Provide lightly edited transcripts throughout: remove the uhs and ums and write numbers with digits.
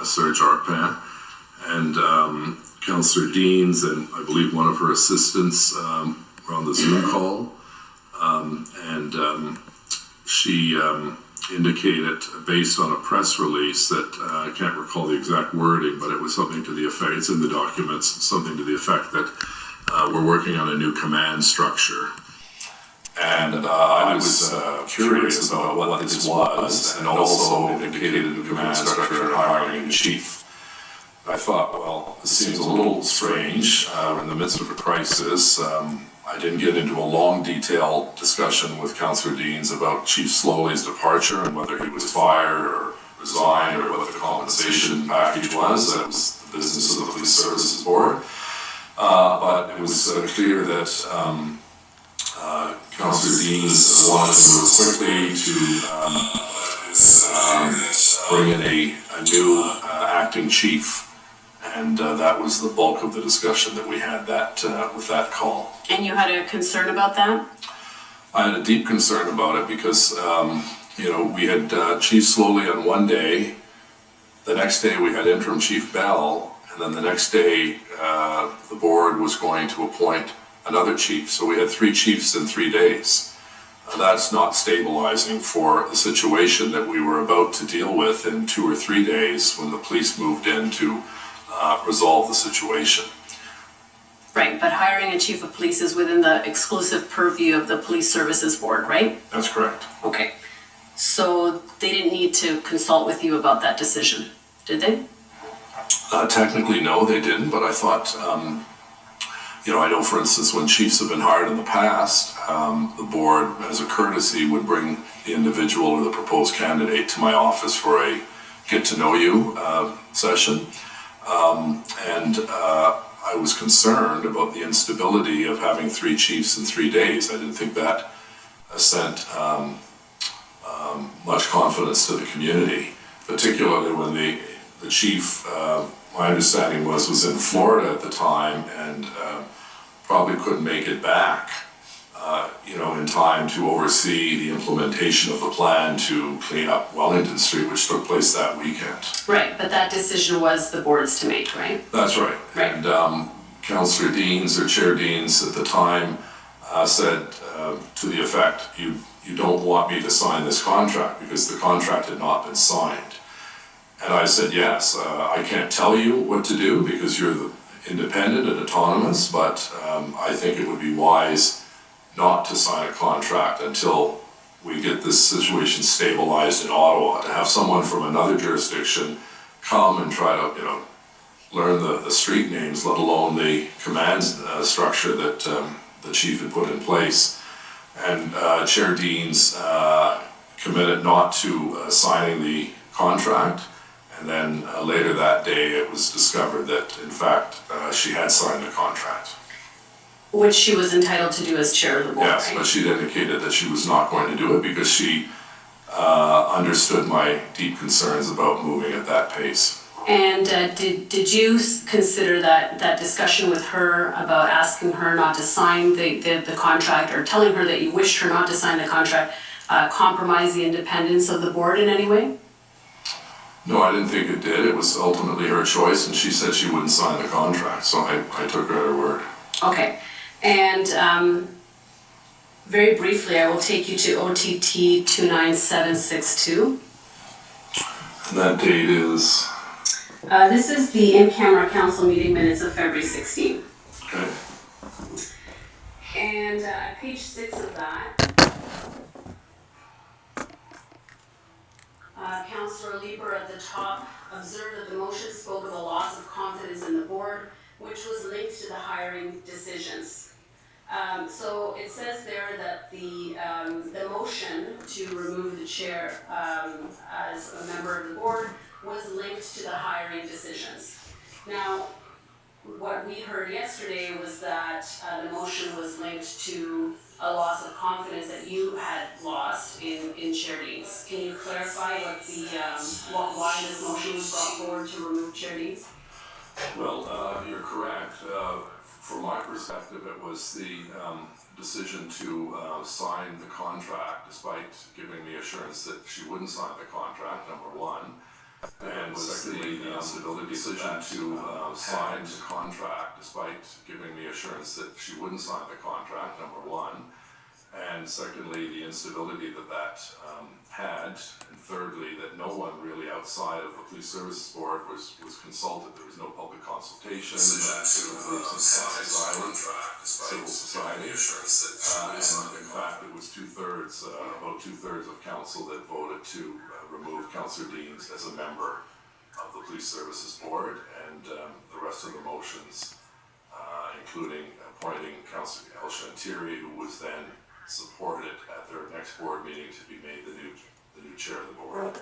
Serge Arpin, and Councillor Deans and I believe one of her assistants were on the Zoom call, and she indicated, based on a press release that I can't recall the exact wording, but it was something to the effect, it's in the documents, something to the effect that we're working on a new command structure. And I was curious about what this was, and also indicated a new command structure and hiring a new chief. I thought, well, this seems a little strange. We're in the midst of a crisis. I didn't get into a long, detailed discussion with Councillor Deans about Chief Slowly's departure and whether he was fired or resigned or what the compensation package was. That was the business of the Police Services Board. But it was clear that Councillor Deans wanted to move quickly to bring in a new acting chief. And that was the bulk of the discussion that we had with that call. And you had a concern about that? I had a deep concern about it because, we had Chief Slowly on one day. The next day we had Interim Chief Bell. And then the next day the board was going to appoint another chief. So we had 3 chiefs in 3 days. That's not stabilizing for the situation that we were about to deal with in 2 or 3 days when the police moved in to resolve the situation. Right, but hiring a chief of police is within the exclusive purview of the Police Services Board, right? That's correct. Okay. So they didn't need to consult with you about that decision, did they? Technically, no, they didn't, but I thought, I know, for instance, when chiefs have been hired in the past, the board, as a courtesy, would bring the individual or the proposed candidate to my office for a get-to-know-you session. And I was concerned about the instability of having 3 chiefs in 3 days. I didn't think that sent much confidence to the community, particularly when the chief, my understanding was in Florida at the time and probably couldn't make it back, in time to oversee the implementation of the plan to clean up Wellington Street, which took place that weekend. Right, but that decision was the board's to make, right? That's right. Right. And Councillor Deans, or Chair Deans at the time, said to the effect, you don't want me to sign this contract because the contract had not been signed. And I said, yes, I can't tell you what to do because you're independent and autonomous, but I think it would be wise not to sign a contract until we get this situation stabilized in Ottawa. To have someone from another jurisdiction come and try to, learn the street names, let alone the command structure that the chief had put in place. And Chair Deans committed not to signing the contract. And then later that day, it was discovered that, in fact, she had signed the contract. Which she was entitled to do as chair of the board, yes, right? But she'd indicated that she was not going to do it because she understood my deep concerns about moving at that pace. And did you consider that discussion with her about asking her not to sign the contract, or telling her that you wished her not to sign the contract, compromise the independence of the board in any way? No, I didn't think it did. It was ultimately her choice, and she said she wouldn't sign the contract, so I took her at her word. Okay, and very briefly, I will take you to OTT 29762. And that date is? This is the in-camera council meeting minutes of February 16. Okay. And page 6 of that, Councillor Lieber at the top observed that the motion spoke of a loss of confidence in the board, which was linked to the hiring decisions. So it says there that the motion to remove the chair as a member of the board was linked to the hiring decisions. Now, what we heard yesterday was that the motion was linked to a loss of confidence that you had lost in Chair Deans. Can you clarify why this motion was brought forward to remove Chair Deans? Well, you're correct. From my perspective, it was the decision to sign the contract, despite giving me assurance that she wouldn't sign the contract, number one. And secondly, the decision to sign the contract, despite giving me assurance that she wouldn't sign the contract, number one. And secondly, the instability that that had. And thirdly, that no one really outside of the Police Services Board was consulted. There was no public consultation. Groups inside civil society. And in fact, it was about two-thirds of council that voted to remove Councillor Deans as a member of the Police Services Board, and the rest of the motions, including appointing Councillor El Shantiri, who was then supported at their next board meeting to be made the new chair of the board.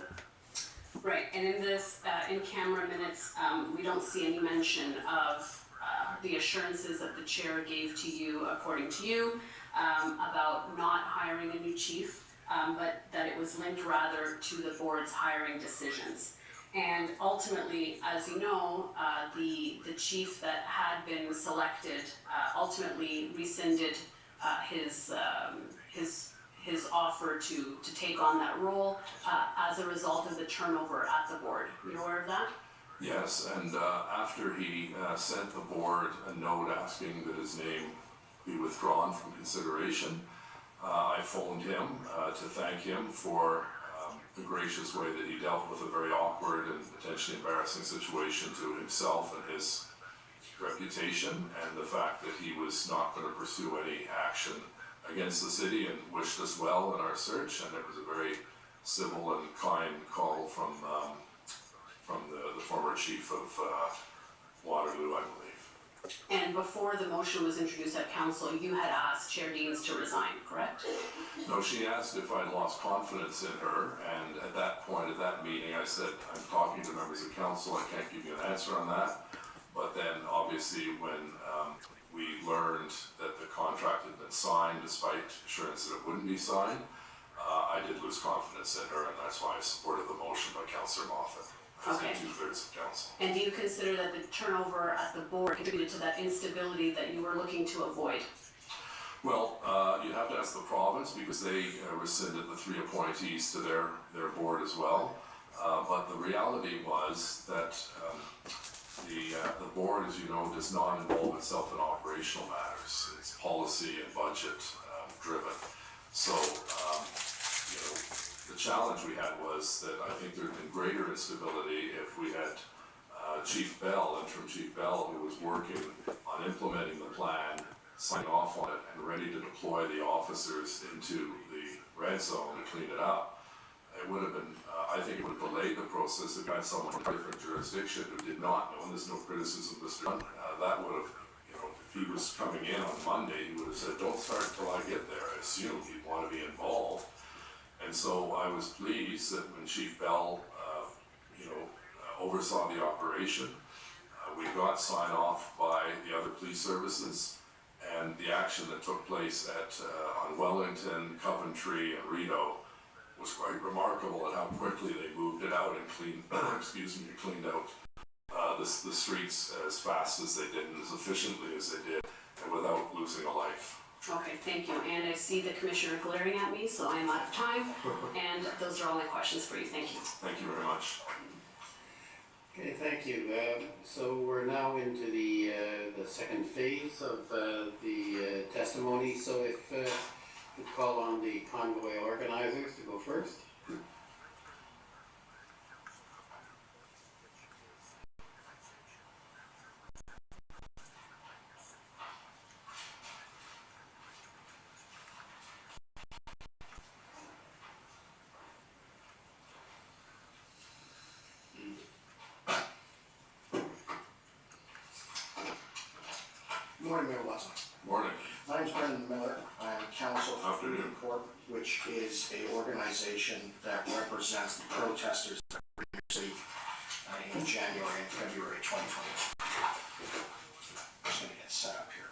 Right, and in this in-camera minutes, we don't see any mention of the assurances that the chair gave to you, according to you, about not hiring a new chief, but that it was linked rather to the board's hiring decisions. And ultimately, as you know, the chief that had been selected ultimately rescinded his offer to take on that role as a result of the turnover at the board. You aware of that? Yes, and after he sent the board a note asking that his name be withdrawn from consideration, I phoned him to thank him for the gracious way that he dealt with a very awkward and potentially embarrassing situation to himself and his reputation, and the fact that he was not going to pursue any action against the city and wished us well in our search. And it was a very civil and kind call from the former chief of Waterloo, I believe. And before the motion was introduced at council, you had asked Chair Deans to resign, correct? No, she asked if I'd lost confidence in her, and at that point, at that meeting, I said, I'm talking to members of council, I can't give you an answer on that. But then, obviously, when we learned that the contract had been signed, despite assurance that it wouldn't be signed, I did lose confidence in her, and that's why I supported the motion by Councillor Moffat. Okay. Two-thirds of council. And do you consider that the turnover at the board contributed to that instability that you were looking to avoid? Well, you'd have to ask the province, because they rescinded the 3 appointees to their board as well. But the reality was that the board, as you know, does not involve itself in operational matters. It's policy and budget driven. So, the challenge we had was that I think there had been greater instability if we had Chief Bell, interim Chief Bell, who was working on implementing the plan, signing off on it, and ready to deploy the officers into the red zone to clean it up. It would have been, I think it would have delayed the process if we had someone from a different jurisdiction who did not know, and there's no criticism of Mr. Dunn. That would have, if he was coming in on Monday, he would have said, don't start until I get there. I assumed he'd want to be involved. And so I was pleased that when Chief Bell, oversaw the operation, we got sign off by the other police services, and the action that took place on Wellington, Coventry, and Rideau was quite remarkable at how quickly they moved it out and cleaned out the streets as fast as they did and as efficiently as they did, and without losing a life. Okay, thank you. And I see the commissioner glaring at me, so I am out of time. And those are all my questions for you. Thank you. Thank you very much. Okay, thank you. So we're now into the second phase of the testimony. So if we call on the convoy organizers to go first. Good morning, Mayor Watson. Morning. My name's Brendan Miller. I am counsel for Afternoon. Freedom Corp, which is an organization that represents the protesters in New York City in January and February 2020. I'm just going to get set up here.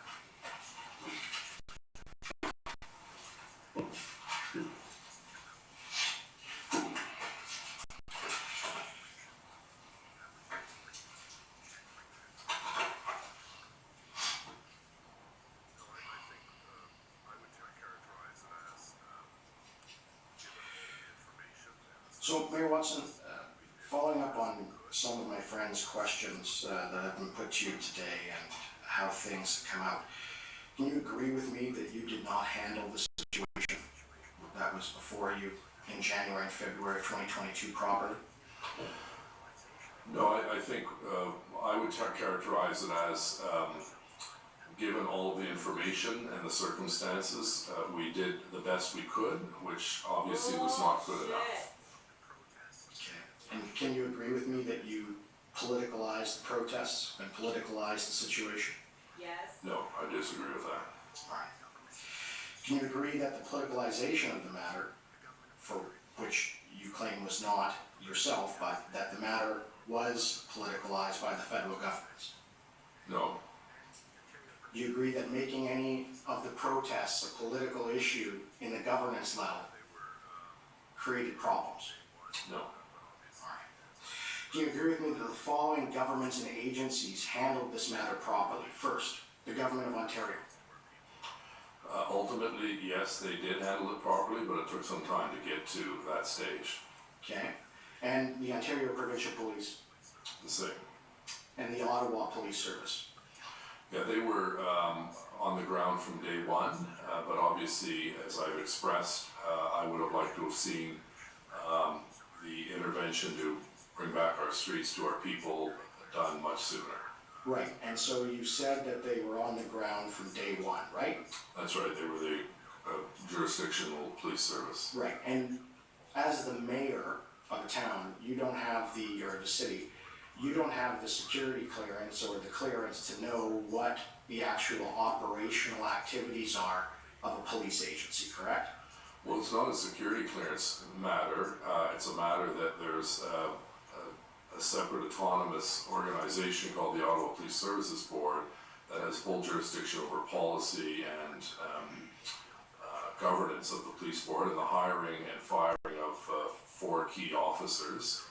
So, Mayor Watson, following up some of my friends' questions that have been put to you today and how things come out. Can you agree with me that you did not handle the situation that was before you in January and February of 2022 properly? No, I think I would characterize it as, given all of the information and the circumstances, we did the best we could, which obviously was not good enough. Okay. And can you agree with me that you politicalized the protests and politicalized the situation? Yes. No, I disagree with that. All right. Can you agree that the politicalization of the matter, for which you claim was not yourself, but that the matter was politicalized by the federal government? No. Do you agree that making any of the protests a political issue in the governance level created problems? No. All right. Do you agree with me that the following governments and agencies handled this matter properly? First, the Government of Ontario. Ultimately, yes, they did handle it properly, but it took some time to get to that stage. Okay. And the Ontario Provincial Police. The same. And the Ottawa Police Service. Yeah, they were on the ground from day one, but obviously, as I've expressed, I would have liked to have seen the intervention to bring back our streets to our people done much sooner. Right, and so you said that they were on the ground from day one, right? That's right, they were the jurisdictional police service. Right, and as the mayor of the town, you don't have or the city, you don't have the security clearance or the clearance to know what the actual operational activities are of a police agency, correct? Well, it's not a security clearance matter. It's a matter that there's a separate autonomous organization called the Ottawa Police Services Board that has full jurisdiction over policy and governance of the police board and the hiring and firing of 4 key officers.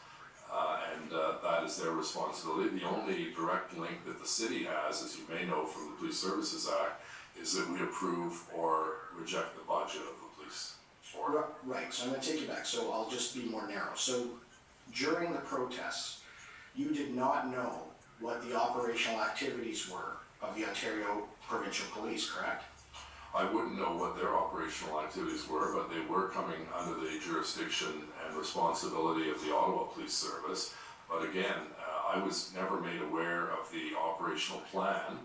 And that is their responsibility. The only direct link that the city has, as you may know from the Police Services Act, is that we approve or reject the budget of the police board. Right, so I'm going to take you back, so I'll just be more narrow. So during the protests, you did not know what the operational activities were of the Ontario Provincial Police, correct? I wouldn't know what their operational activities were, but they were coming under the jurisdiction and responsibility of the Ottawa Police Service. But again, I was never made aware of the operational plan,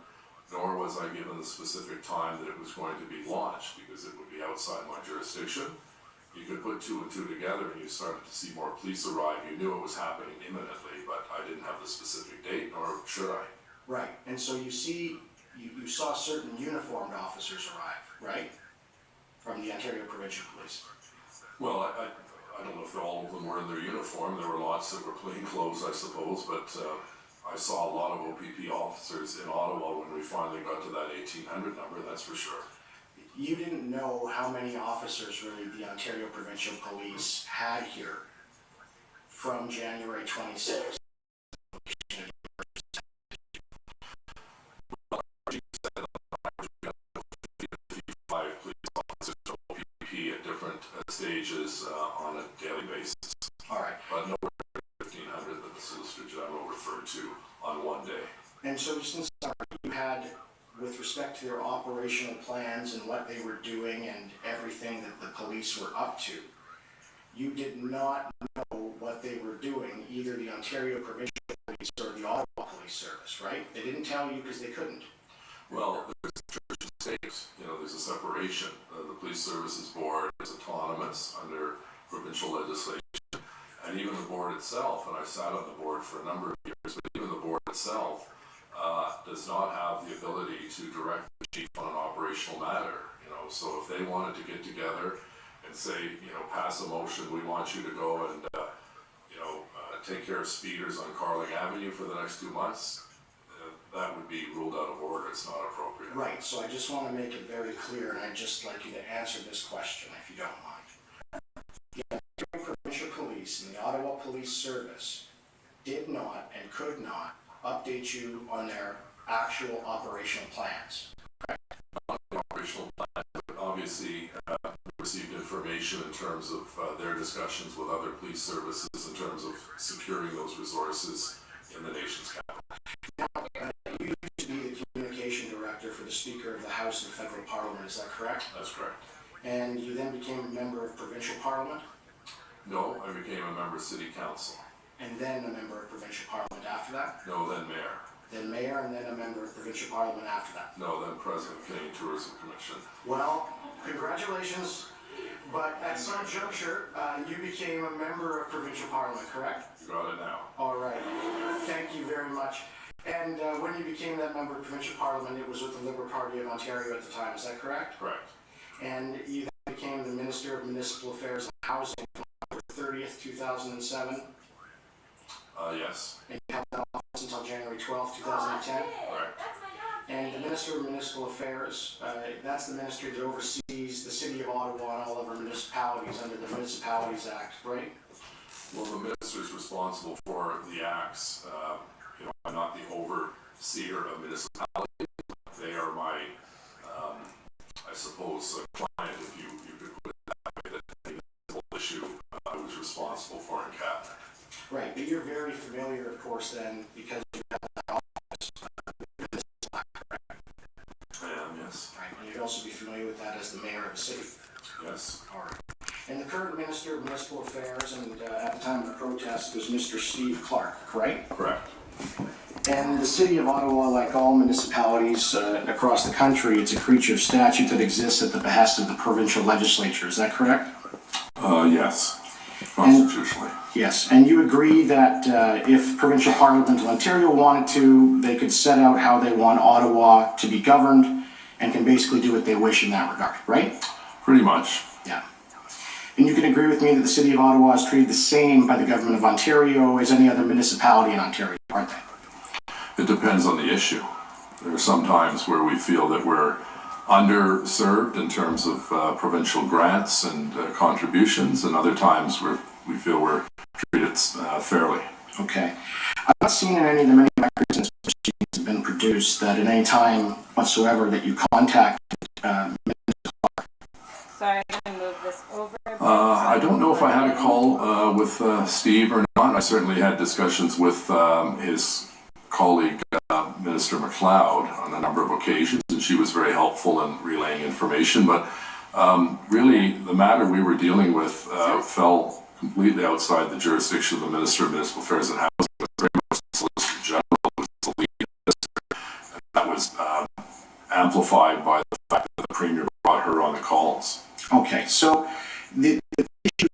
nor was I given the specific time that it was going to be launched, because it would be outside my jurisdiction. You could put 2 and 2 together and you started to see more police arrive. You knew it was happening imminently, but I didn't have the specific date, nor should I. Right, and so you saw certain uniformed officers arrive, right? From the Ontario Provincial Police. Well, I don't know if all of them were in their uniform. There were lots that were plain clothes, I suppose, but I saw a lot of OPP officers in Ottawa when we finally got to that 1800 number, that's for sure. You didn't know how many officers really the Ontario Provincial Police had here from January 26th. Stages on a daily basis. All right. But nowhere near 1,500 that the Solicitor General referred to on one day. And so just in summary, you had, with respect to their operational plans and what they were doing and everything that the police were up to, you did not know what they were doing, either the Ontario Provincial Police or the Ottawa Police Service, right? They didn't tell you because they couldn't. Well, there's church and state. There's a separation. The Police Services Board is autonomous under provincial legislation, and even the board itself, and I've sat on the board for a number of years, but even the board itself does not have the ability to direct the chief on an operational matter. So if they wanted to get together and say, pass a motion, we want you to go and take care of speeders on Carling Avenue for the next 2 months, that would be ruled out of order. It's not appropriate. Right, so I just want to make it very clear, and I'd just like you to answer this question, if you don't mind. The Ontario Provincial Police and the Ottawa Police Service did not and could not update you on their actual operational plans. Not the operational plan, but obviously we received information information in terms of their discussions with other police services in terms of securing those resources in the nation's capital. You used to be the communication director for the Speaker of the House of Federal Parliament, is that correct? That's correct. And you then became a member of provincial parliament, No, I became a member of City Council. and then a member of provincial parliament after that, No, then mayor. then mayor, and then a member of provincial parliament after that. No, then president of Canadian Tourism Commission. Well, congratulations, but at some juncture, you became a member of provincial parliament, correct? You got it now. All right, thank you very much. And when you became that member of provincial parliament, it was with the Liberal Party of Ontario at the time, is that correct? Correct. And you then became the Minister of Municipal Affairs and Housing on October 30th, 2007, Yes. and you held that office until January 12th, 2010. Correct. And the Minister of Municipal Affairs, that's the ministry that oversees the City of Ottawa and all of our municipalities under the Municipalities Act, right? Well, the minister is responsible for the acts. I'm not the overseer of municipalities. They are my, I suppose, client, if you could put it that way, that the municipal issue I was responsible for in cabinet. Right, but you're very familiar, of course, then, because you have that office. I am, yes. Right, and you'd also be familiar with that as the mayor of a city. Yes. All right. And the current Minister of Municipal Affairs, and at the time of the protest, was Mr. Steve Clark, right? Correct. And the City of Ottawa, like all municipalities across the country, it's a creature of statute that exists at the behest of the provincial legislature. Is that correct? Yes. Constitutionally. Yes. And you agree that if provincial parliament of Ontario wanted to, they could set out how they want Ottawa to be governed and can basically do what they wish in that regard, right? Pretty much. Yeah. And you can agree with me that the City of Ottawa is treated the same by the Government of Ontario as any other municipality in Ontario, aren't they? It depends on the issue. There are some times where we feel that we're underserved in terms of provincial grants and contributions, and other times where we feel we're treated fairly. Okay. I've not seen in any of the many records and proceedings that have been produced that at any time whatsoever that you contacted Sorry, I'm going to move this over. I don't know if I had a call with Steve or not. I certainly had discussions with his colleague, Minister MacLeod, on a number of occasions, and she was very helpful in relaying information. But really, the matter we were dealing with fell completely outside the jurisdiction of the Minister of Municipal Affairs and Housing. It was very much the Solicitor General who was the lead minister, and that was amplified by the fact that the Premier brought her on the calls. Okay, so the issue that you're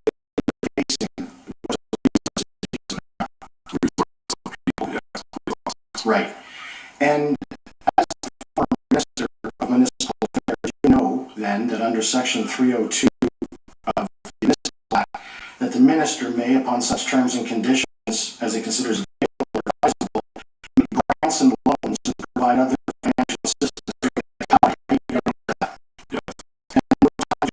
facing was right. And as the former Minister of Municipal Affairs, you know then that under Section 302 of the Municipal Act, that the Minister may, upon such terms and conditions as it considers available or advisable, make grants and loans and provide other financial assistance.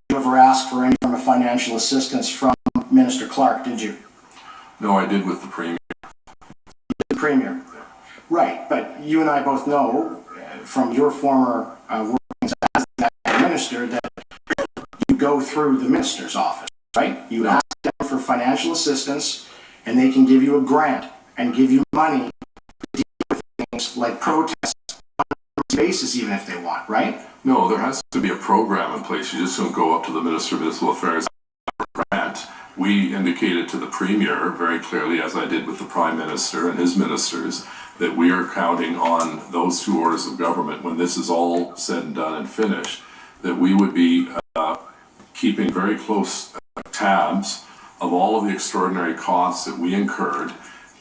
You ever asked for any form of financial assistance from Minister Clark, did you? No, I did with the Premier. The Premier? Right, but you and I both know from your former workings as that minister that you go through the minister's office, right? You ask them for financial assistance and they can give you a grant and give you money to deal with things like protests on a basis even if they want, right? No, there has to be a program in place. You just don't go up to the Minister of Municipal Affairs for a grant. We indicated to the Premier very clearly, as I did with the Prime Minister and his ministers, that we are counting on those two orders of government, when this is all said and done and finished, that we would be keeping very close tabs of all of the extraordinary costs that we incurred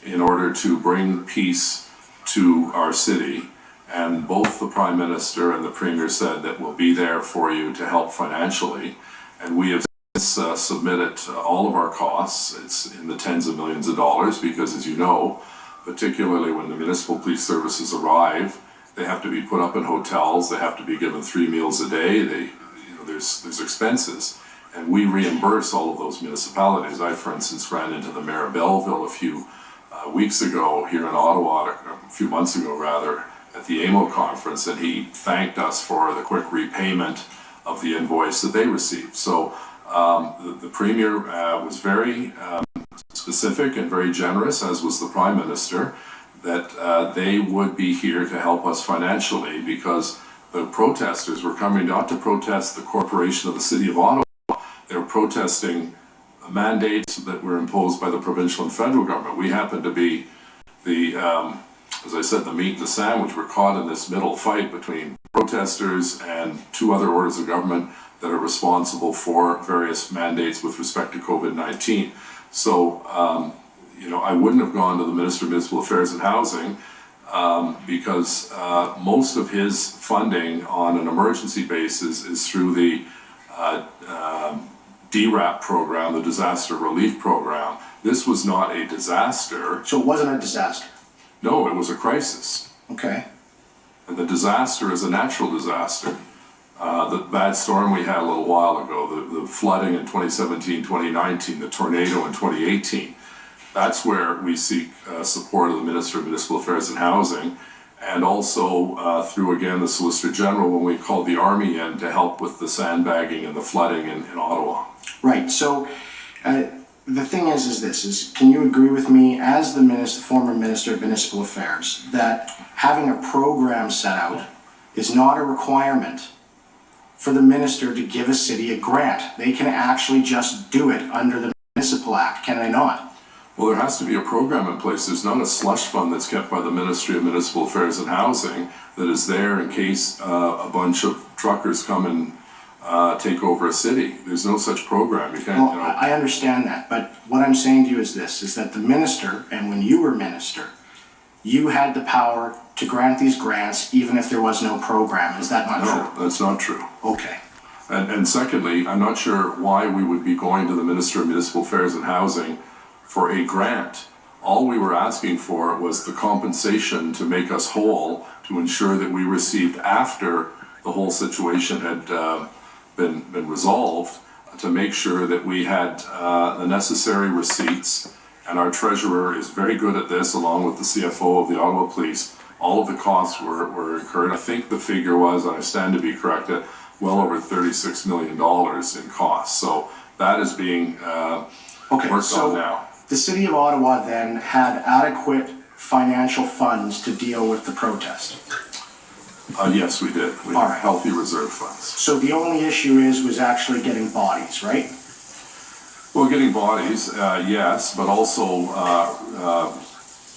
in order to bring peace to our city. And both the Prime Minister and the Premier said that we'll be there for you to help financially. And we have since submitted all of our costs. It's in the tens of millions of dollars because, as you know, particularly when the municipal police services arrive, they have to be put up in hotels, they have to be given 3 meals a day, there's expenses. And we reimburse all of those municipalities. I, for instance, ran into the Mayor of Belleville a few weeks ago here in Ottawa, a few months ago rather, at the AMO conference, and he thanked us for the quick repayment of the invoice that they received. So The Premier was very specific and very generous, as was the Prime Minister, that they would be here to help us financially, because the protesters were coming not to protest the corporation of the City of Ottawa. They were protesting mandates that were imposed by the provincial and federal government. We happened to be the, as I said, the meat and the sandwich. We're caught in this middle fight between protesters and two other orders of government that are responsible for various mandates with respect to COVID-19. So, I wouldn't have gone to the Minister of Municipal Affairs and Housing because most of his funding on an emergency basis is through the DRAP program, the Disaster Relief Program. This was not a disaster. So it wasn't a disaster? No, it was a crisis. Okay. And the disaster is a natural disaster. The bad storm we had a little while ago, the flooding in 2017, 2019, the tornado in 2018, that's where we seek support of the Minister of Municipal Affairs and Housing, and also through, again, the Solicitor General when we called the Army in to help with the sandbagging and the flooding in Ottawa. Right. So the thing is can you agree with me, as the former Minister of Municipal Affairs, that having a program set out is not a requirement for the minister to give a city a grant? They can actually just do it under the Municipal Act, can they not? Well, there has to be a program in place. There's not a slush fund that's kept by the Ministry of Municipal Affairs and Housing that is there in case a bunch of truckers come and take over a city. There's no such program. You can't, Well, I understand that, but what I'm saying to you is this, is that the minister, and when you were minister, you had the power to grant these grants even if there was no program. Is that not true? No, that's not true. Okay. And secondly, I'm not sure why we would be going to the Minister of Municipal Affairs and Housing for a grant. All we were asking for was the compensation to make us whole, to ensure that we received, after the whole situation had been resolved, to make sure that we had the necessary receipts. And our treasurer is very good at this, along with the CFO of the Ottawa Police. All of the costs were incurred. I think the figure was, and I stand to be corrected, well over $36 million in costs. So that is being worked on now. The City of Ottawa then had adequate financial funds to deal with the protest? Yes, we did. We have healthy reserve funds. So the only issue was actually getting bodies, right? Well, getting bodies, yes, but also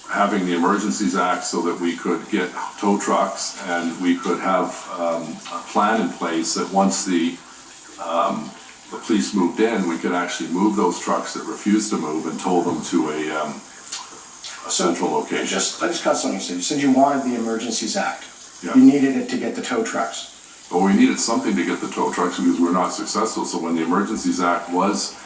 having the Emergencies Act so that we could get tow trucks, and we could have a plan in place that once the police moved in, we could actually move those trucks that refused to move and tow them to a central location. I just got something you said. You said you wanted the Emergencies Act. Yeah. You needed it to get the tow trucks. Well, we needed something to get the tow trucks because we're not successful. So when the Emergencies Act was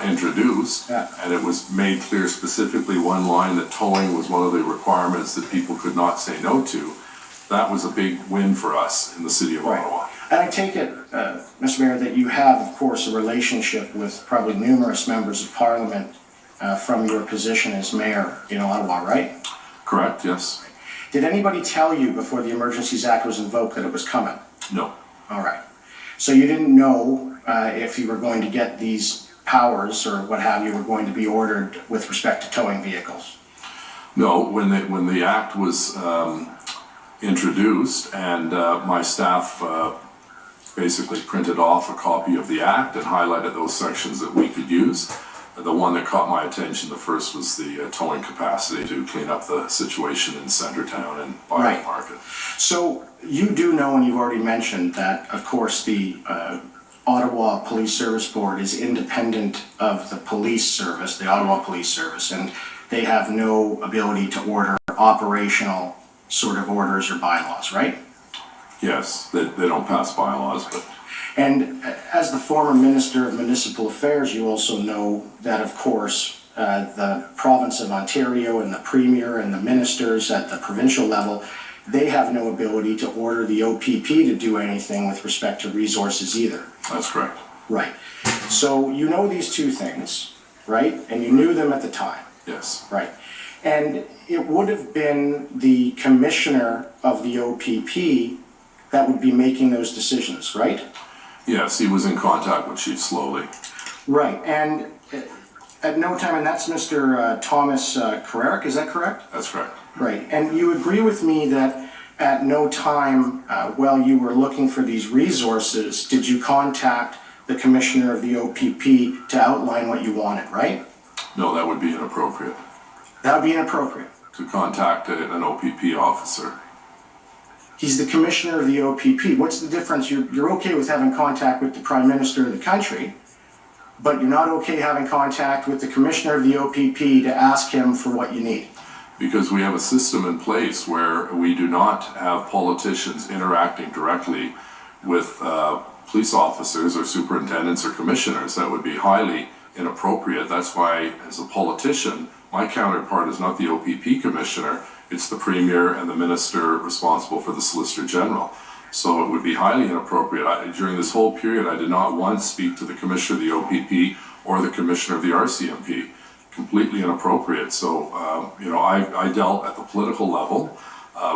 introduced, and it was made clear specifically one line that towing was one of the requirements that people could not say no to, that was a big win for us in the City of Ottawa. And I take it, Mr. Mayor, that you have, of course, a relationship with probably numerous members of Parliament from your position as mayor in Ottawa, right? Correct, yes. Did anybody tell you before the Emergencies Act was invoked that it was coming? No. All right. So you didn't know if you were going to get these powers or what have you were going to be ordered with respect to towing vehicles? No, when the act was introduced, and my staff basically printed off a copy of the act and highlighted those sections that we could use. The one that caught my attention the first was the towing capacity to clean up the situation in Centertown and Bio Market. So you do know, and you've already mentioned that, of course, the Ottawa Police Service Board is independent of the police service, the Ottawa Police Service, and they have no ability to order operational sort of orders or bylaws, right? Yes, they don't pass bylaws, but... And as the former Minister of Municipal Affairs, you also know that, of course, the province of Ontario and the Premier and the ministers at the provincial level, they have no ability to order the OPP to do anything with respect to resources either. That's correct. Right. So you know these two things, right? And you knew them at the time. Yes. Right. And it would have been the commissioner of the OPP that would be making those decisions, right? Yes, he was in contact with Chief Slowly. Right, and at no time, and that's Mr. Thomas Carrerick, is that correct? That's correct. Right, and you agree with me that at no time while you were looking for these resources, did you contact the Commissioner of the OPP to outline what you wanted, right? No, that would be inappropriate. That would be inappropriate. To contact an OPP officer. He's the Commissioner of the OPP. What's the difference? You're okay with having contact with the Prime Minister of the country, but you're not okay having contact with the Commissioner of the OPP to ask him for what you need. Because we have a system in place where we do not have politicians interacting directly with police officers or superintendents or commissioners. That would be highly inappropriate. That's why, as a politician, my counterpart is not the OPP commissioner, it's the Premier and the Minister responsible for the Solicitor General. So it would be highly inappropriate. During this whole period, I did not once speak to the Commissioner of the OPP or the Commissioner of the RCMP. Completely inappropriate. So, I dealt at the political level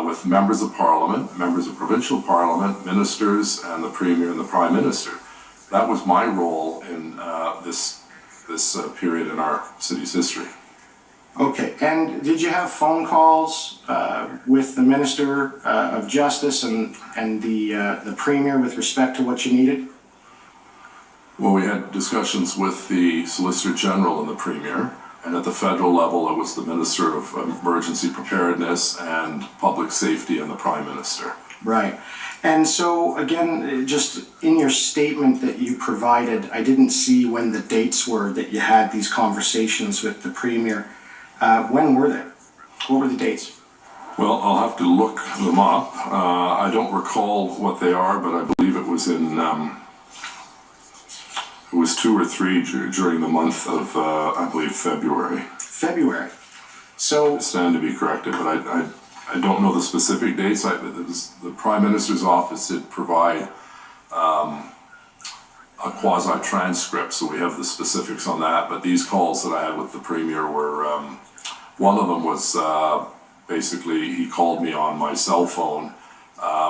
with members of Parliament, members of provincial Parliament, ministers, and the Premier and the Prime Minister. That was my role in this period in our city's history. Okay, and did you have phone calls with the Minister of Justice and the Premier with respect to what you needed? Well, we had discussions with the Solicitor General and the Premier, and at the federal level it was the Minister of Emergency Preparedness and Public Safety and the Prime Minister. Right. And so, again, just in your statement that you provided, I didn't see when the dates were that you had these conversations with the Premier. When were they? What were the dates? Well, I'll have to look them up. I don't recall what they are, but I believe it was in, it was 2 or 3 during the month of, I believe, February. February. So, I stand to be corrected, but I don't know the specific dates. The Prime Minister's office did provide a quasi-transcript, so we have the specifics on that. But these calls that I had with the Premier were, one of them was basically he called me on my cell phone.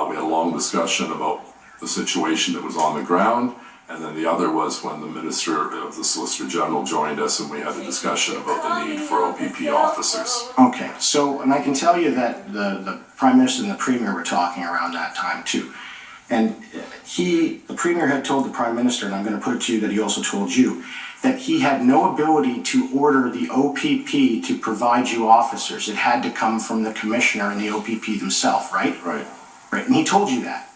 We had a long discussion about the situation that was on the ground. And then the other was when the Minister of the Solicitor General joined us and we had a discussion about the need for OPP officers. okay, so, and I can tell you that the Prime Minister and the Premier were talking around that time too. And the Premier had told the Prime Minister, and I'm going to put it to you that he also told you, that he had no ability to order the OPP to provide you officers. It had to come from the Commissioner and the OPP themselves, right? Right. Right, and he told you that.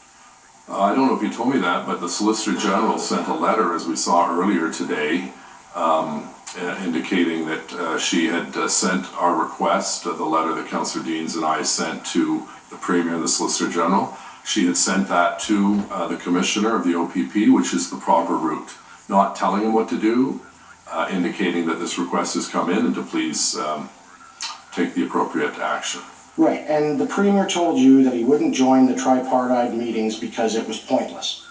I don't know if he told me that, but the Solicitor General sent a letter, as we saw earlier today, indicating that she had sent our request, the letter that Councillor Deans and I sent to the Premier and the Solicitor General. She had sent that to the Commissioner of the OPP, which is the proper route, not telling him what to do, indicating that this request has come in and to please take the appropriate action. Right, and the Premier told you that he wouldn't join the tripartite meetings because it was pointless.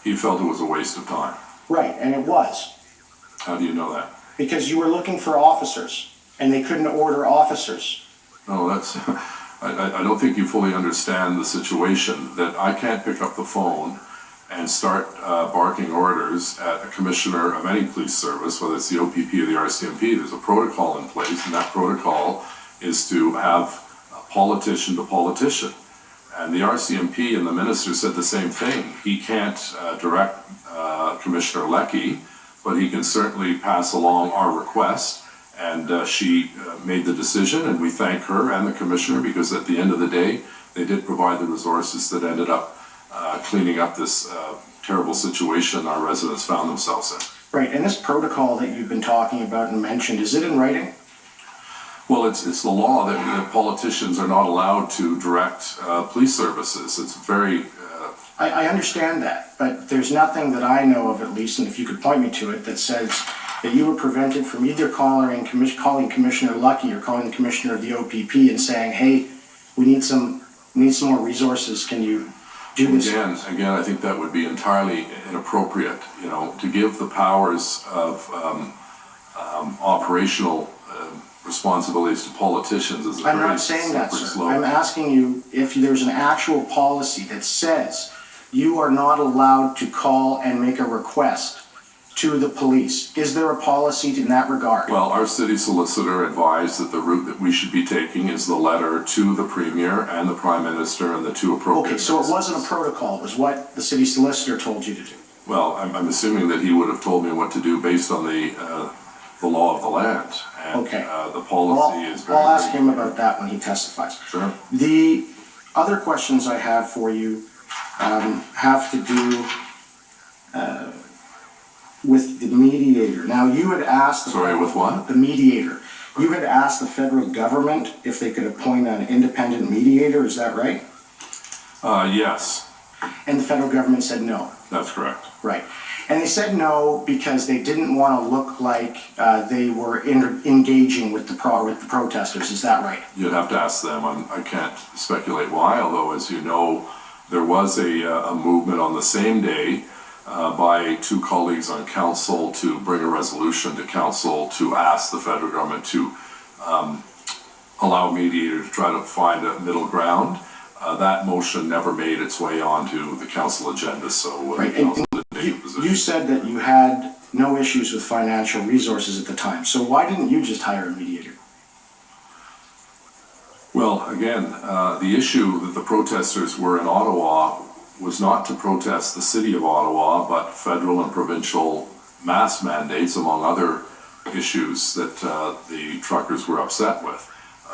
He felt it was a waste of time. Right, and it was. How do you know that? Because you were looking for officers, and they couldn't order officers. No, that's, I don't think you fully understand the situation, that I can't pick up the phone and start barking orders at a commissioner of any police service, whether it's the OPP or the RCMP. There's a protocol in place, and that protocol is to have politician to politician. And the RCMP and the Minister said the same thing. He can't direct Commissioner Leckie, but he can certainly pass along our request. And she made the decision, and we thank her and the Commissioner, because at the end of the day, they did provide the resources that ended up cleaning up this terrible situation our residents found themselves in. Right, and this protocol that you've been talking about and mentioned, is it in writing? Well, it's the law that politicians are not allowed to direct police services. It's very... I understand that, but there's nothing that I know of, at least, and if you could point me to it, that says that you were prevented from either calling Commissioner Leckie or calling the Commissioner of the OPP and saying, hey, we need some more resources, can you do this? Again, I think that would be entirely inappropriate, to give the powers of operational responsibilities to politicians is a I'm very not saying that, slippery sir. slope. I'm asking you if there's an actual policy that says you are not allowed to call and make a request to the police. Is there a policy in that regard? Well, our city solicitor advised that the route that we should be taking is the letter to the Premier and the Prime Minister and the two appropriate... Okay, so it wasn't a protocol, it was what the city solicitor told you to do. Well, I'm assuming that he would have told me what to do based on the law of the land. And, Okay. The policy is very... I'll ask him about that when he testifies. Sure. The other questions I have for you have to do with the mediator. Now, you had asked... Sorry, with what? The mediator. You had asked the federal government if they could appoint an independent mediator, is that right? Yes, And the federal government said no. that's correct. Right. And they said no because they didn't want to look like they were engaging with the protesters. Is that right? You'd have to ask them. I can't speculate why, although, as you know, there was a movement on the same day by two colleagues on council to bring a resolution to council to ask the federal government to allow a mediator to try to find a middle ground. That motion never made its way onto the council agenda, so Right. the council didn't take a position. You said that you had no issues with financial resources at the time. So why didn't you just hire a mediator? Well, again, the issue that the protesters were in Ottawa was not to protest the city of Ottawa, but federal and provincial mask mandates, among other issues that the truckers were upset with.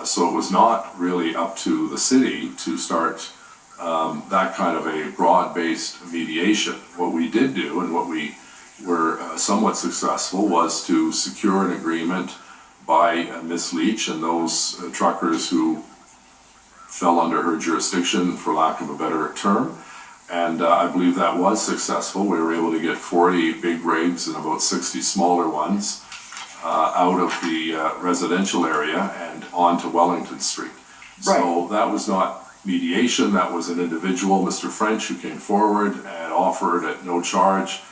So it was not really up to the city to start that kind of a broad-based mediation. What we did do, and what we were somewhat successful, was to secure an agreement by Ms. Leach and those truckers who fell under her jurisdiction, for lack of a better term. And I believe that was successful. We were able to get 40 big rigs and about 60 smaller ones out of the residential area and onto Wellington Street. So that was not mediation, that was an individual, Mr. French, who came forward and offered at no charge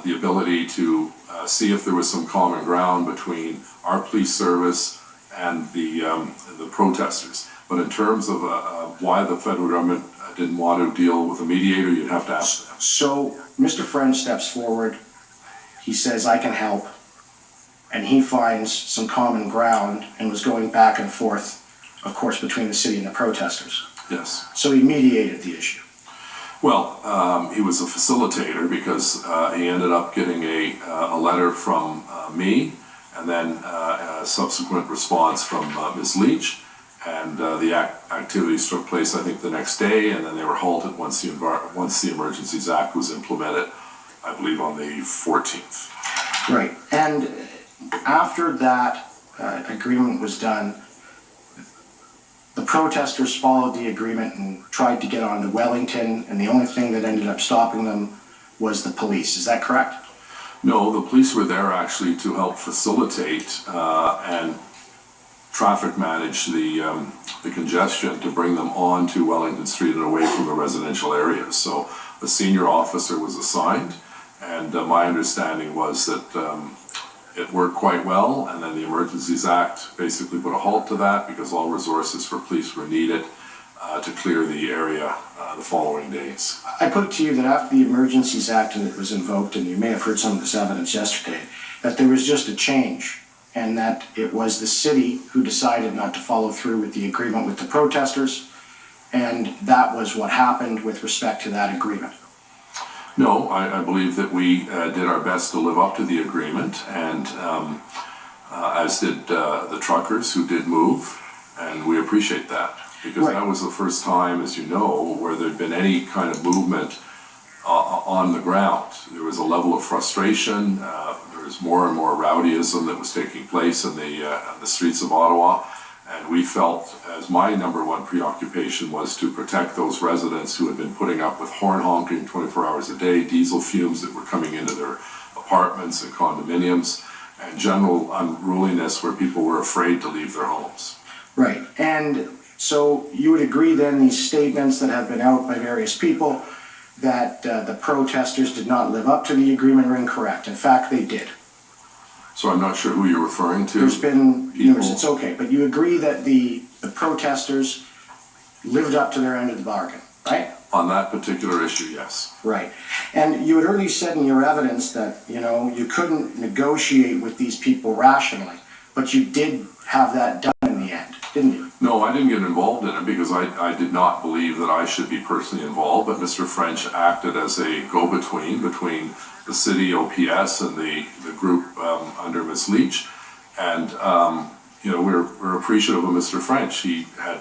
the ability to see if there was some common ground between our police service and the protesters. But in terms of why the federal government didn't want to deal with a mediator, you'd have to ask them. So Mr. French steps forward, he says, I can help, and he finds some common ground and was going back and forth, of course, between the city and the protesters. Yes. So he mediated the issue. Well, he was a facilitator because he ended up getting a letter from me and then a subsequent response from Ms. Leach. And the activities took place, I think, the next day, and then they were halted once the Emergencies Act was implemented, I believe, on the 14th. Right. And after that agreement was done, the protesters followed the agreement and tried to get onto Wellington, and the only thing that ended up stopping them was the police. Is that correct? No, the police were there actually to help facilitate and traffic manage the congestion to bring them on to Wellington Street and away from the residential areas. So a senior officer was assigned, and my understanding was that it worked quite well, and then the Emergencies Act basically put a halt to that because all resources for police were needed to clear the area the following days. I put it to you that after the Emergencies Act was invoked, and you may have heard some of this evidence yesterday, that there was just a change, and that it was the city who decided not to follow through with the agreement with the protesters, and that was what happened with respect to that agreement. No, I believe that we did our best to live up to the agreement, and as did the truckers who did move, and we appreciate that. Because that was the first time, as you know, where there'd been any kind of movement on the ground. There was a level of frustration, there was more and more rowdyism that was taking place in the streets of Ottawa, and we felt, as my number one preoccupation was to protect those residents who had been putting up with horn honking 24 hours a day, diesel fumes that were coming into their apartments and condominiums, and general unruliness where people were afraid to leave their homes. Right, and so you would agree then these statements that have been out by various people that the protesters did not live up to the agreement are incorrect. In fact, they did. So I'm not sure who you're referring to. There's been, it's okay, but you agree that the protesters lived up to their end of the bargain, right? On that particular issue, yes. Right. And you had earlier said in your evidence that, you know, you couldn't negotiate with these people rationally, but you did have that done in the end, didn't you? No, I didn't get involved in it because I did not believe that I should be personally involved, but Mr. French acted as a go-between between the city OPS and the group under Ms. Leach. And, you know, we're appreciative of Mr. French. He had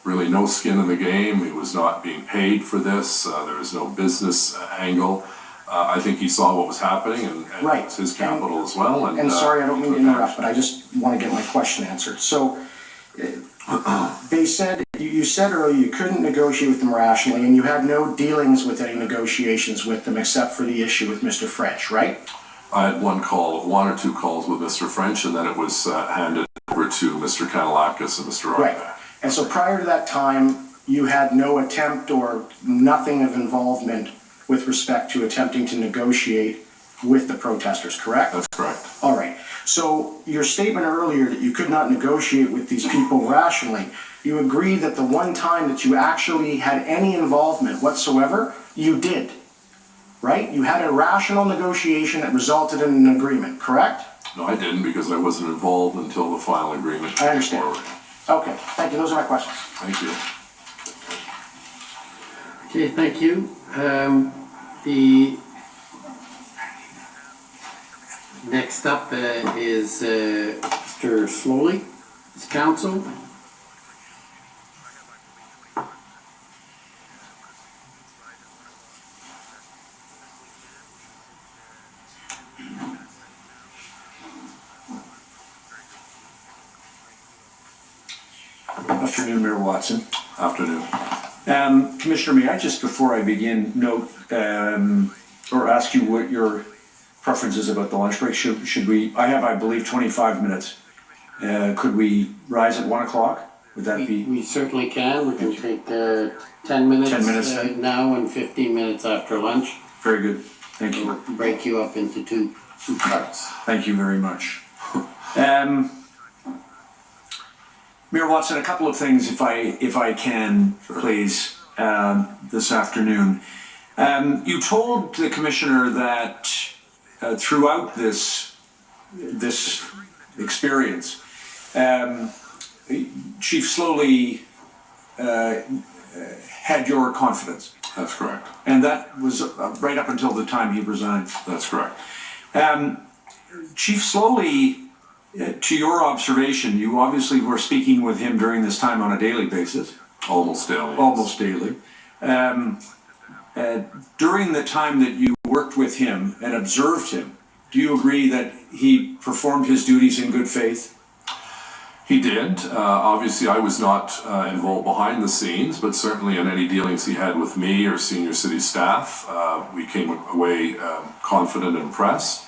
really no skin in the game. He was not being paid for this. There was no business angle. I think he saw what was happening, and Right. it's his capital as well. And sorry, I don't mean to interrupt, but I just want to get my question answered. So, they said, you said earlier you couldn't negotiate with them rationally, and you had no dealings with any negotiations with them except for the issue with Mr. French, right? I had one or two calls with Mr. French, and then it was handed over to Mr. Kanalakis and Mr. Right. Arback. And so prior to that time, you had no attempt or nothing of involvement with respect to attempting to negotiate with the protesters, correct? That's correct. All right. So your statement earlier that you could not negotiate with these people rationally, you agree that the one time that you actually had any involvement whatsoever, you did, right? You had a rational negotiation that resulted in an agreement, correct? No, I didn't, because I wasn't involved until the final agreement came I understand. forward. Okay, thank you. Those are my questions. Thank you. Okay, thank you. The next up is Mr. Slowly, his counsel. Afternoon, Mayor Watson. Afternoon. Commissioner, may I just, before I begin, note or ask you what your preference is about the lunch break? Should we, I have, I believe, 25 minutes. Could we rise at 1 o'clock? Would that be? We certainly can. We can take 10 minutes, 10 minutes now and 15 minutes after lunch. Very good. Thank you. We'll break you up into two parts. Thank you very much. Mayor Watson, a couple of things, if I can, please, this afternoon. You told the commissioner that throughout this experience, Chief Slowly had your confidence. That's correct. And that was right up until the time he resigned. That's correct. Chief Slowly, to your observation, you obviously were speaking with him during this time on a daily basis. Almost daily. Almost daily. During the time that you worked with him and observed him, do you agree that he performed his duties in good faith? He did. Obviously, I was not involved behind the scenes, but certainly in any dealings he had with me or senior city staff, we came away confident and impressed.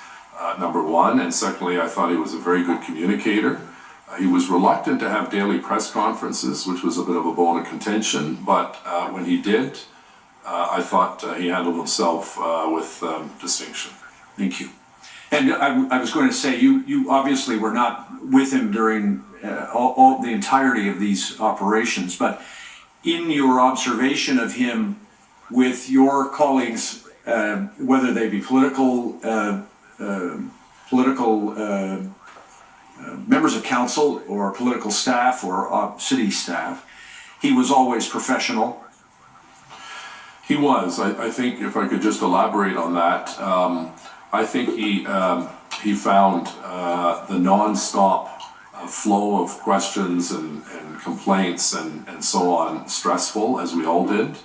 Number one, and secondly, I thought he was a very good communicator. He was reluctant to have daily press conferences, which was a bit of a bone of contention, but when he did, I thought he handled himself with distinction. Thank you. And I was going to say, you obviously were not with him during all the entirety of these operations, but in your observation of him with your colleagues, whether they be political members of council or political staff or city staff, he was always professional. He was. I think if I could just elaborate on that, I think he found the non-stop flow of questions and complaints and so on stressful, as we all did.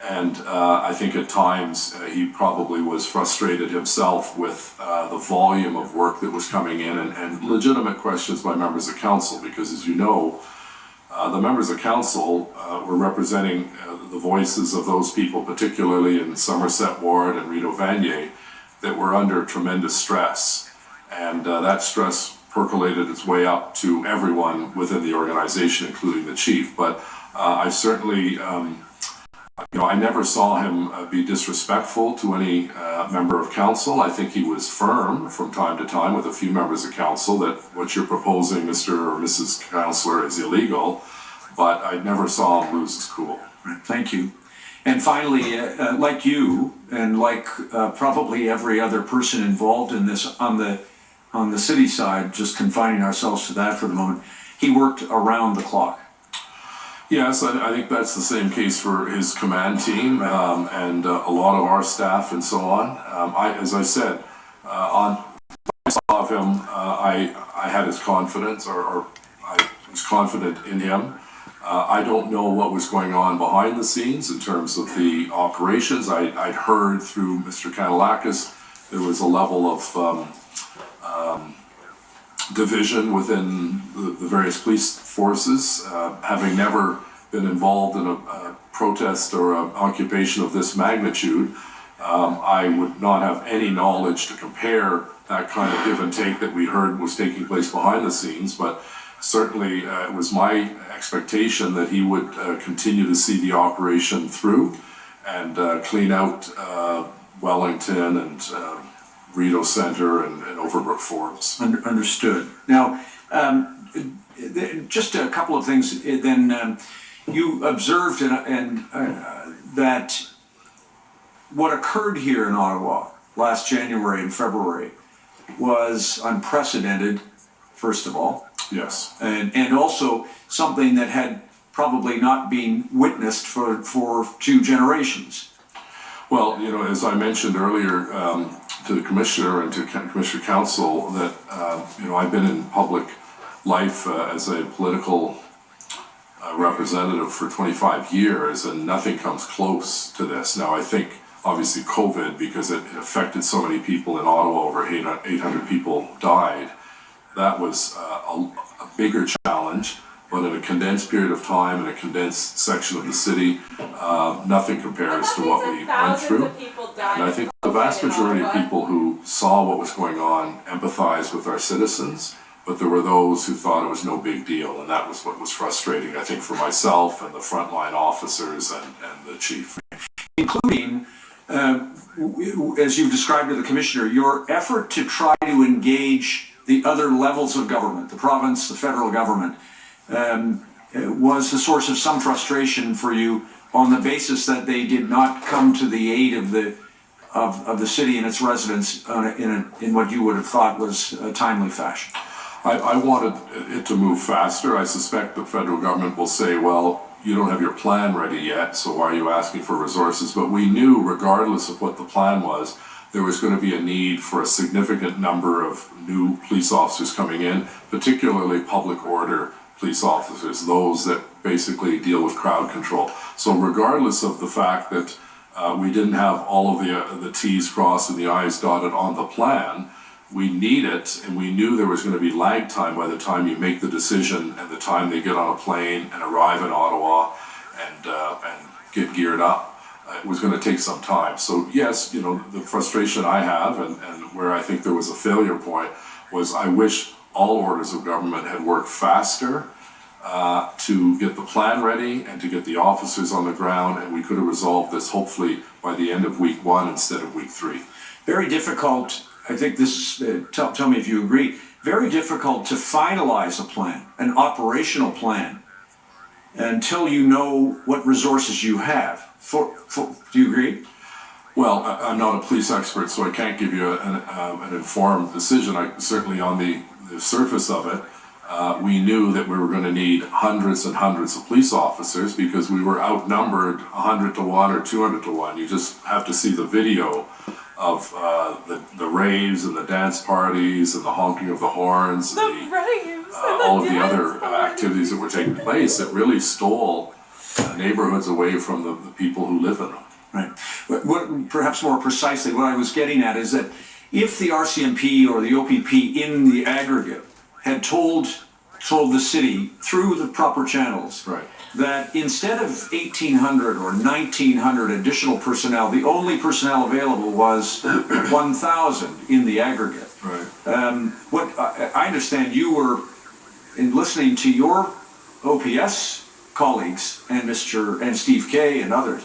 And I think at times he probably was frustrated himself with the volume of work that was coming in and legitimate questions by members of council, because as you know, the members of council were representing the voices of those people, particularly in Somerset Ward and Rideau Vanier, that were under tremendous stress. And that stress percolated its way up to everyone within the organization, including the chief. But I certainly, I never saw him be disrespectful to any member of council. I think he was firm from time to time with a few members of council that what you're proposing, Mr. or Mrs. Councillor, is illegal, but I never saw him lose his cool. Thank you. And finally, like you, and like probably every other person involved in this on the city side, just confining ourselves to that for the moment, he worked around the clock. Yes, I think that's the same case for his command team and a lot of our staff and so on. As I said, I saw of him, I had his confidence, or I was confident in him. I don't know what was going on behind the scenes in terms of the operations. I'd heard through Mr. Kanalakis there was a level of division within the various police forces. Having never been involved in a protest or an occupation of this magnitude, I would not have any knowledge to compare that kind of give and take that we heard was taking place behind the scenes, but certainly it was my expectation that he would continue to see the operation through and clean out Wellington and Rideau Centre and Overbrook Forbes. Understood. Now, just a couple of things. Then you observed that what occurred here in Ottawa last January and February was unprecedented, first of all. Yes. And also something that had probably not been witnessed for 2 generations. Well, you know, as I mentioned earlier to the Commissioner and to Commissioner Council, that, you know, I've been in public life as a political representative for 25 years, and nothing comes close to this. Now, I think, obviously, COVID, because it affected so many people in Ottawa, over 800 people died, that was a bigger challenge, but in a condensed period of time, in a condensed section of the city, nothing compares to what we went through. And I think the vast majority of people who saw what was going on empathized with our citizens, but there were those who thought it was no big deal, and that was what was frustrating, I think, for myself and the frontline officers and the chief. Including, as you've described to the Commissioner, your effort to try to engage the other levels of government, the province, the federal government, was the source of some frustration for you on the basis that they did not come to the aid of the city and its residents in what you would have thought was a timely fashion. I wanted it to move faster. I suspect the federal government will say, well, you don't have your plan ready yet, so why are you asking for resources? But we knew, regardless of what the plan was, there was going to be a need for a significant number of new police officers coming in, particularly public order police officers, those that basically deal with crowd control. So regardless of the fact that we didn't have all of the T's crossed and the I's dotted on the plan, we need it, and we knew there was going to be lag time by the time you make the decision and the time they get on a plane and arrive in Ottawa and get geared up. It was going to take some time. So yes, you know, the frustration I have and where I think there was a failure point was I wish all orders of government had worked faster to get the plan ready and to get the officers on the ground, and we could have resolved this hopefully by the end of week 1 instead of week 3. Very difficult, I think this, tell me if you agree, very difficult to finalize a plan, an operational plan, until you know what resources you have. Do you agree? Well, I'm not a police expert, so I can't give you an informed decision. Certainly on the surface of it, we knew that we were going to need hundreds and hundreds of police officers because we were outnumbered 100 to 1 or 200 to 1. You just have to see the video of the raves and the dance parties and the honking of the horns and all of the other activities that were taking place. It really stole neighborhoods away from the people who live in them. Right. What, perhaps more precisely, what I was getting at is that if the RCMP or the OPP in the aggregate had told the city through the proper channels, right, that instead of 1,800 or 1,900 additional personnel, the only personnel available was 1,000 in the aggregate. right. What I understand, you were, in listening to your OPS colleagues and Steve Kay and others,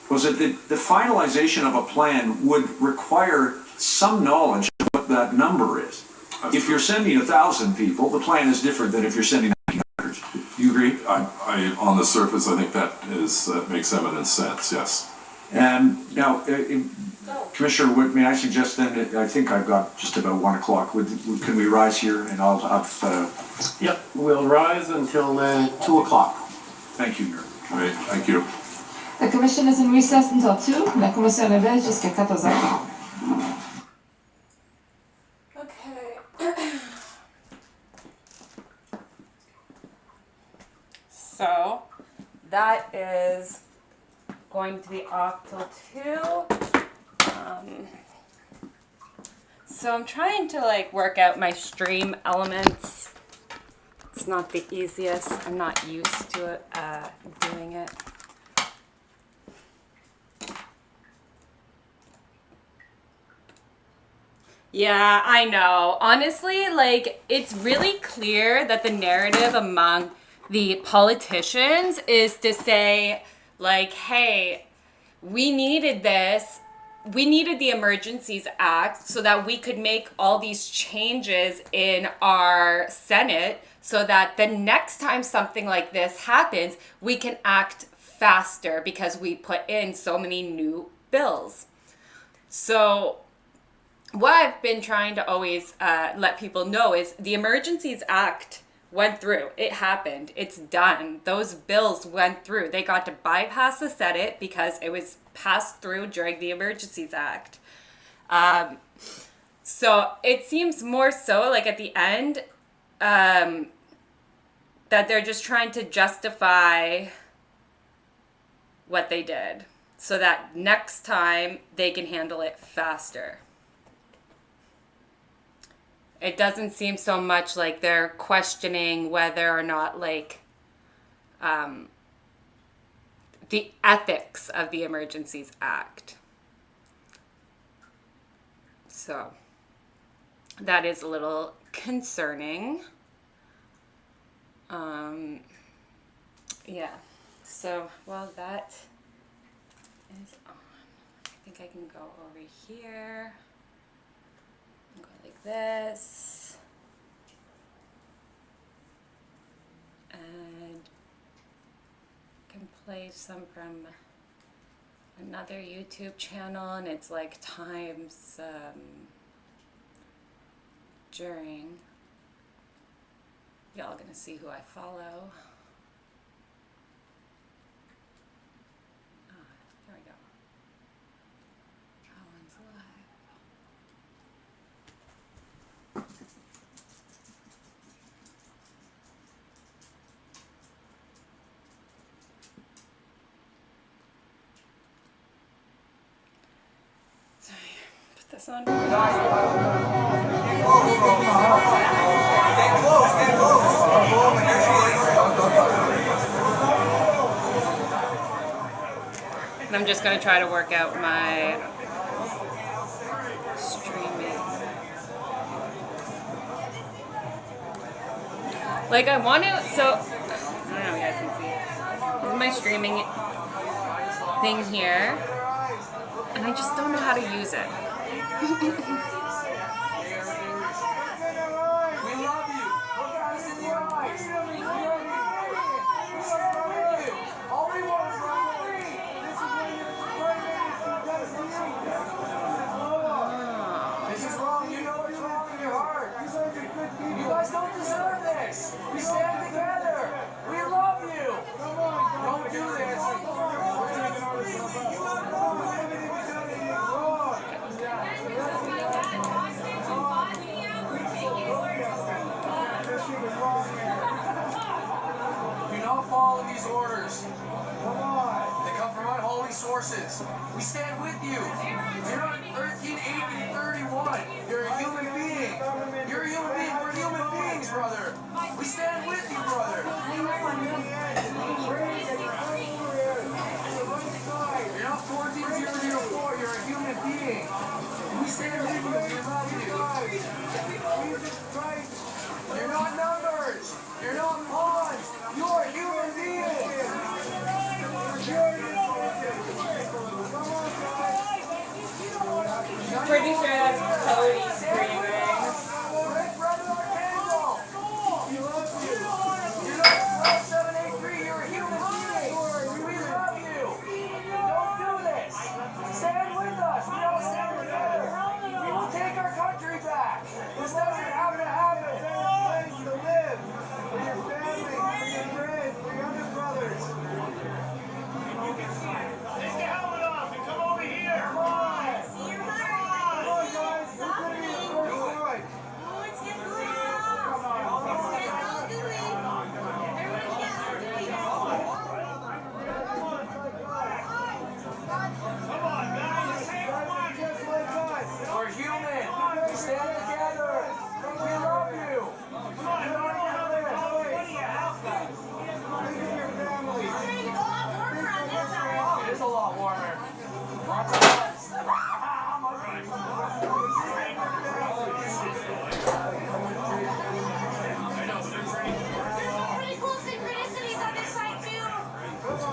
was that the finalization of a plan would require some knowledge of what that number is. If you're sending 1,000 people, the plan is different than if you're sending 1,900. You agree? On the surface, I think that makes eminent sense, yes. Now, Commissioner, may I suggest then, that I think I've got just about 1 o'clock. Can we rise here and I'll have... Yep, we'll rise until 2 o'clock. Thank you, Mayor. Great, thank you. The commission is in recess until 2, la commission levée jusqu'à 14h30. Okay. So, that is going to be off till 2. So I'm trying to like work out my stream elements. It's not the easiest. I'm not used to it, doing it. Yeah, I know. Honestly, like, it's really clear that the narrative among the politicians is to say, like, hey, we needed this. We needed the Emergencies Act so that we could make all these changes in our Senate so that the next time something like this happens, we can act faster because we put in so many new bills. So what I've been trying to always let people know is the Emergencies Act went through. It happened. It's done. Those bills went through. They got to bypass the Senate because it was passed through during the Emergencies Act. So it seems more so like at the end that they're just trying to justify what they did so that next time they can handle it faster. It doesn't seem so much like they're questioning whether or not, like, the ethics of the Emergencies Act. So, that is a little concerning. Yeah. So, well, that is on. I think I can go over here. Go like this, and can play some from another YouTube channel, and it's like times during. Y'all gonna see who I follow. There we go. Colin's live. Put this on. And I'm just going to try to work out my streaming. Like I want to, so, I don't know if you guys can see it. This is my streaming thing here. And I just don't know how to use it. We stand together. We love you. Don't do this. Do not follow these orders. They come from unholy sources. We stand with you. You're not 13, 18, 31. You're a human being. You're a human being. We're human beings, brother. We stand with you, brother. You're not 14004. You're a human being. We stand with you. We love you. You're not numbers. You're not pawns. You're a human being. Pretty sure that's Cody screaming. You're not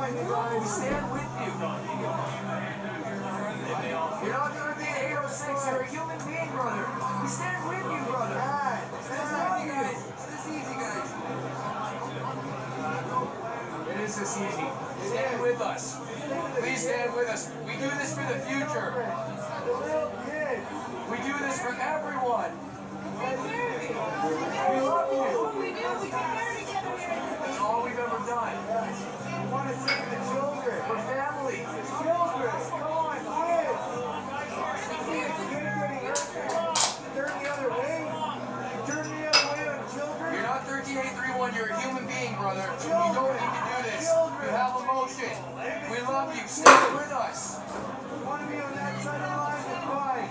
We stand with you. You're not going to be an 806. You're a human being, brother. We stand with you, brother. That's easy, guys. This easy, guys. It is this easy. Stand with us. Please stand with us. We do this for the future. We do this for everyone. We love you. That's all we've ever done. We want to save the children. We're family. Children. Come on, kids. Turn the other way. Turn the other way on children. You're not 13831. You're a human being, brother. You don't need to do this. You have emotion. We love you. Stay with us. You want to be on that side of the line? Then fine.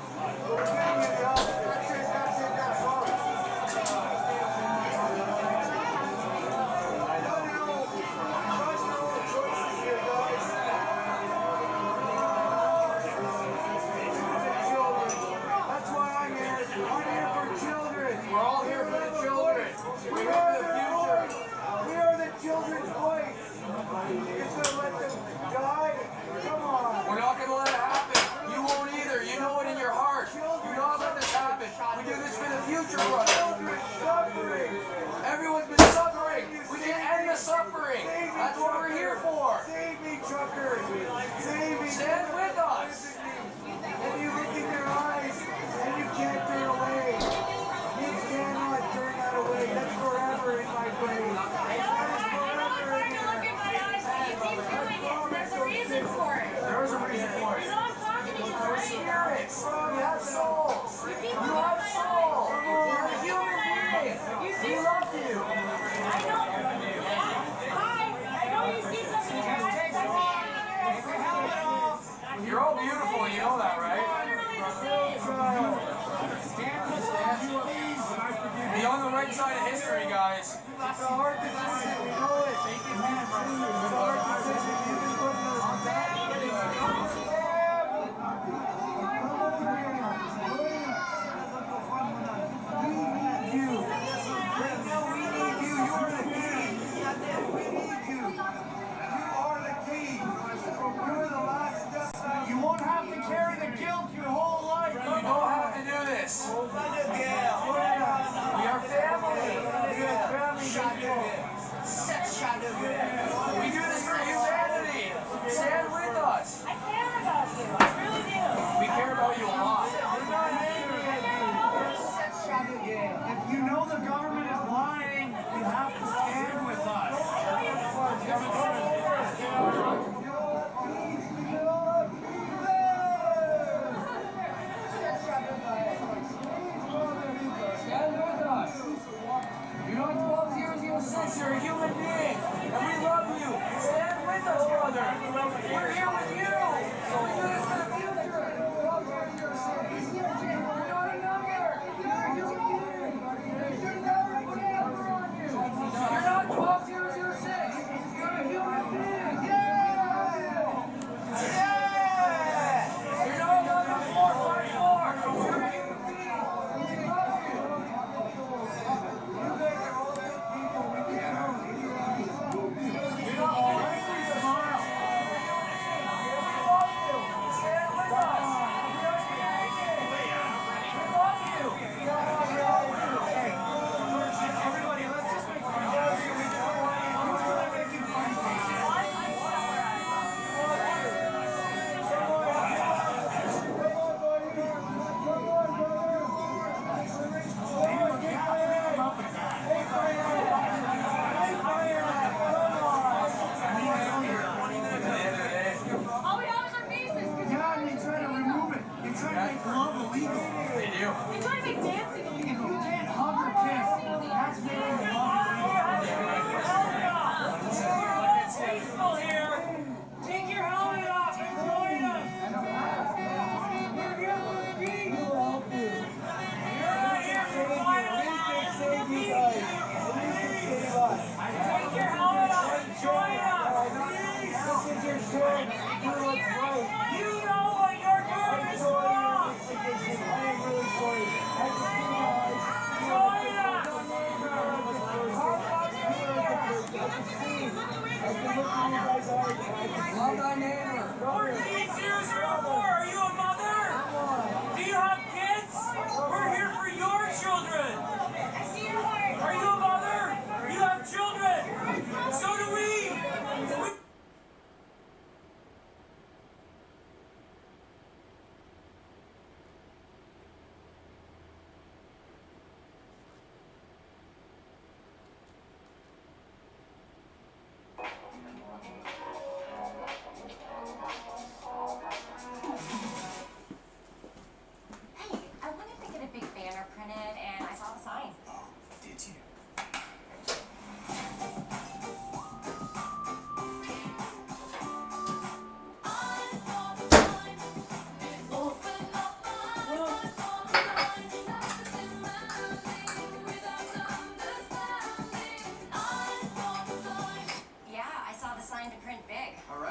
We're getting you the opposite. That's it. That's all. We're all here for the children. We're here for the future. We are the children's voice. You're going to let them die? Come on. We're not going to let it happen. You won't either. You know it in your heart. You not let this happen. We do this for the future, brother. Children suffering. Everyone's been suffering. We can end the suffering. That's what we're here for. Save me, trucker. Save me. Stand with us. And you look in your eyes and you can't turn away. You cannot turn that away. That's forever in my brain. That is forever in your There's a reason for it. There is a reason for it. You're not talking to your We're brain. spirits. You have souls. You have souls. You're a human being. We love you. I know. Hi. I know you see something in your eyes. You're all beautiful. You know that, right? Be on the right side of history, guys. It's a hard decision. We know it. It's a hard decision. You've been putting us on that. We need you. Right now, we need you. You are the key. We need you. You are the key. You're the last step. You won't have to carry the guilt your whole life. You don't have to do this. We are family. We are family people. We do this for humanity. Stand with us. I care about you. I really do. We care about you a lot. If you know the government is lying, you have to stand with us. Stand with us. You're not 12006, you're a human being, and we love you. Stand with us, brother. We're here with you. We do this for the future. You're not a number. You're a human being. You should never put a number on you. You're not 12006. You're a human being. Yeah! Yeah! You're not number 454. You're a human being. We love you. You guys are all good people. We can't help you. You're not 454.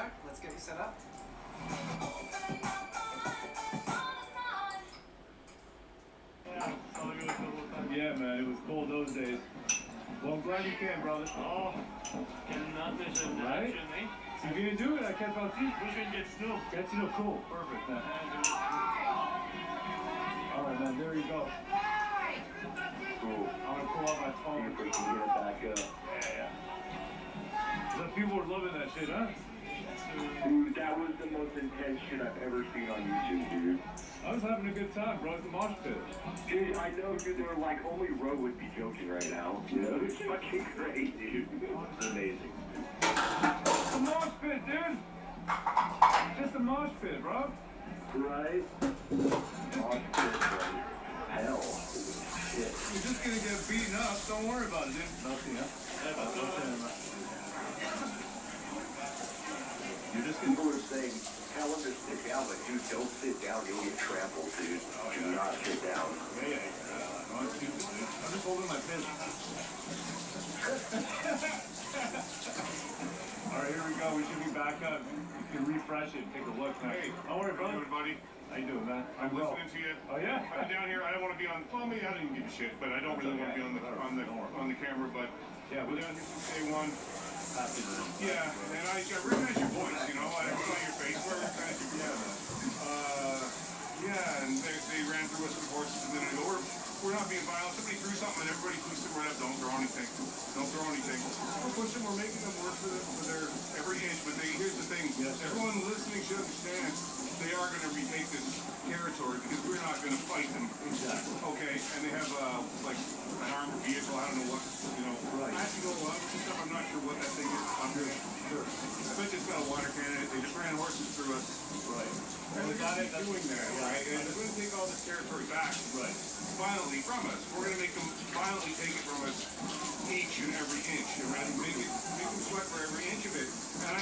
back. Let's get you set up. Yeah, man, it was cold those days. Well, I'm glad you came, brother. Ja, kan natten Right? So you're gonna do it? I can't tell you. We should get snow. Get to know, cool, perfect, man. All right, man, there you go. Cool. I'm gonna pull out my phone. If we can get it back up. Yeah. The people were loving that shit, huh? Dude, that was the most intense shit I've ever seen on YouTube, dude. I was having a good time, bro. It's a mosh pit. Dude, I know, dude, they were like, only Roe would be joking right now. You know, it's fucking great, dude. It's amazing. It's a mosh pit, dude. Just a mosh pit, bro. Right? Mosh pit, bro. Hell. Shit. You're just gonna get beaten up. Don't worry about it, dude. Nothing, huh? You're just people were saying, tell them to sit down, but dude, don't sit down, you'll get trampled, dude. Do not sit down. Yeah. No, I'm stupid, dude. I'm just holding my piss. All right, here we go. We should be back up. You can refresh it and take a look. Hey, don't worry, brother. Everybody. How you doing, man? I'm listening to you. Oh yeah. I'm down here. I don't want to be on. Well, maybe I don't even give a shit, but I don't really want to be on the camera. But yeah, we're down here since day one. Happy to. Yeah, and I recognize your voice. You know, I saw your face. Where recognize your voice. Yeah, and they ran through us with horses a minute ago. We're not being violent. Somebody threw something and everybody pushed it right up. Don't throw anything. Don't throw anything. We're pushing. We're making them work for their every inch. But here's the thing. Yes, everyone listening should understand. They are going to retake this territory because we're not going to fight them. Exactly. Okay, and they have like an armored vehicle. I don't know what, you know. Right. I have to go up and stuff. I'm not sure what that thing is. Sure. I bet it's got a water cannon. They just ran horses through us. Right. And they're going to be doing that, right? And they're going to take all this territory back. Right. Violently from us. We're going to make them violently take it from us each and every inch. Right? Make them sweat for every inch of it. And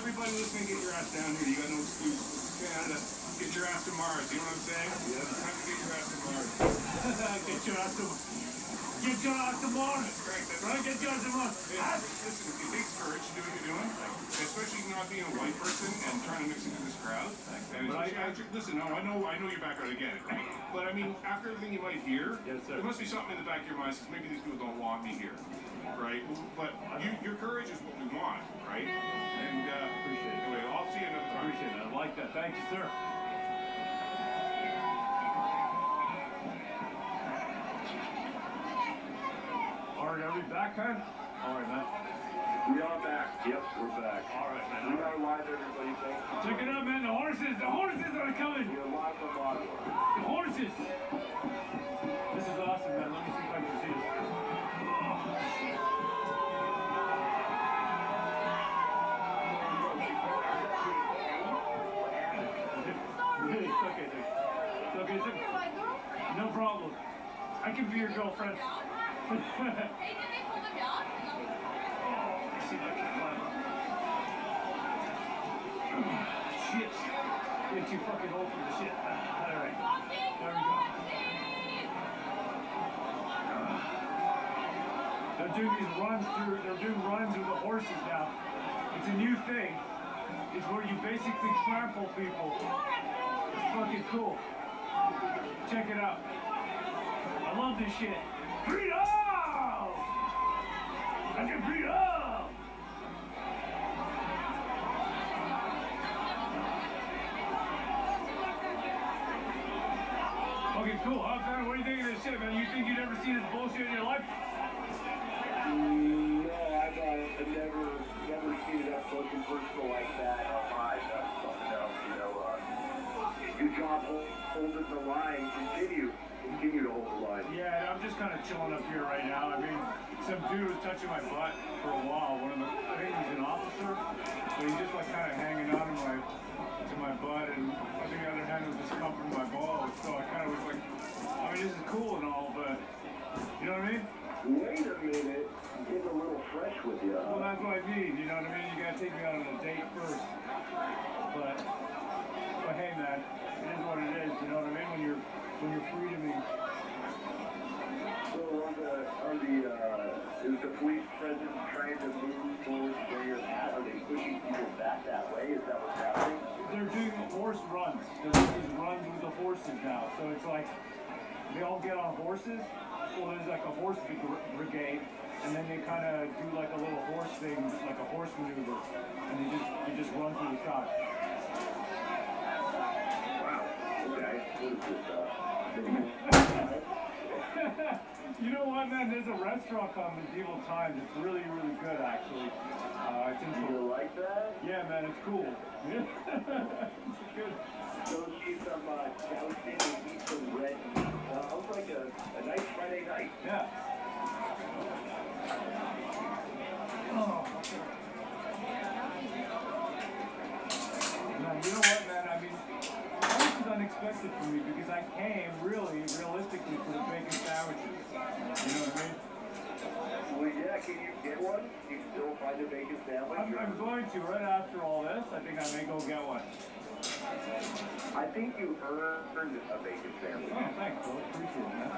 everybody listening, get your ass down here. You got no excuse. Canada, get your ass to Mars. You know what I'm saying? Yeah. It's time to get your ass to Mars. Get your ass to Mars. Right? Get your ass to Mars. Listen, it takes courage to do what you're doing, especially not being a white person and trying to mix into this crowd. And listen, no, I know your background, I get it. But I mean, after everything you might hear, yes, sir. There must be something in the back of your mind that says maybe these people don't want me here, right? But your courage is what we want, right? And appreciate it. Anyway, I'll see you another time. Appreciate it. I like that. Thank you, sir. All right, are we back, man? All right, man. We are back. Yep, we're back. All right, man. We are live, everybody. Check it out, man. The horses are coming. We are live from Ottawa. The horses. This is awesome, man. Let me see if I can see this. It's okay, dude. It's okay, dude. No problem. I can be your girlfriend. Hey, did they pull them down? See if I can climb up. Shit. You're too fucking old for the shit. Alright. There we go. They're doing these runs they're doing runs with the horses now. It's a new thing. It's where you basically trample people. It's fucking cool. Check it out. I love this shit. Freedom! I can freedom! Okay, cool. What do you think of this shit, man? You think you'd ever seen this bullshit in your life? No, I've never seen it up close and personal like that. Oh my, that's something else, you know. Good job holding the line. Continue to hold the line. Yeah, I'm just kind of chilling up here right now. I mean, some dude was touching my butt for a while. I think he's an officer, but he's just like kind of hanging on to my butt, and I think the other hand was just comforting my balls. So I kind of was like, I mean, this is cool and all, but you know what I mean? Wait a minute, get a little fresh with you. Well, that's what I mean, you know what I mean? You gotta take me out on a date first. But hey, man, it is what it is, you know what I mean? When you're free to me. So is the police presence trying to move towards where you're at? Are they pushing people back that way? just runs. There's these runs with the horses now. So it's like they all get on horses. So there's like a horse brigade, and then they kind of do like a little horse thing, like a horse maneuver, and they just run through the sky. Wow. Okay. What is this? You know what, man? There's a restaurant called Medieval Times. It's really, really good, actually. It's in You like that? Yeah, man, it's cool. Yeah. It's good. Go see some jousting and eat some red meat. Sounds like a nice Friday night. Yeah. Oh. Man, you know what, man? I mean, this is unexpected for me because I came really, realistically, for the bacon sandwiches. You know what I mean? Well, yeah, can you get one? You can still find a bacon sandwich? I'm going to, right after all this, I think I may go get one. I think you earned a bacon sandwich. Oh, thanks, bro. Appreciate it, man.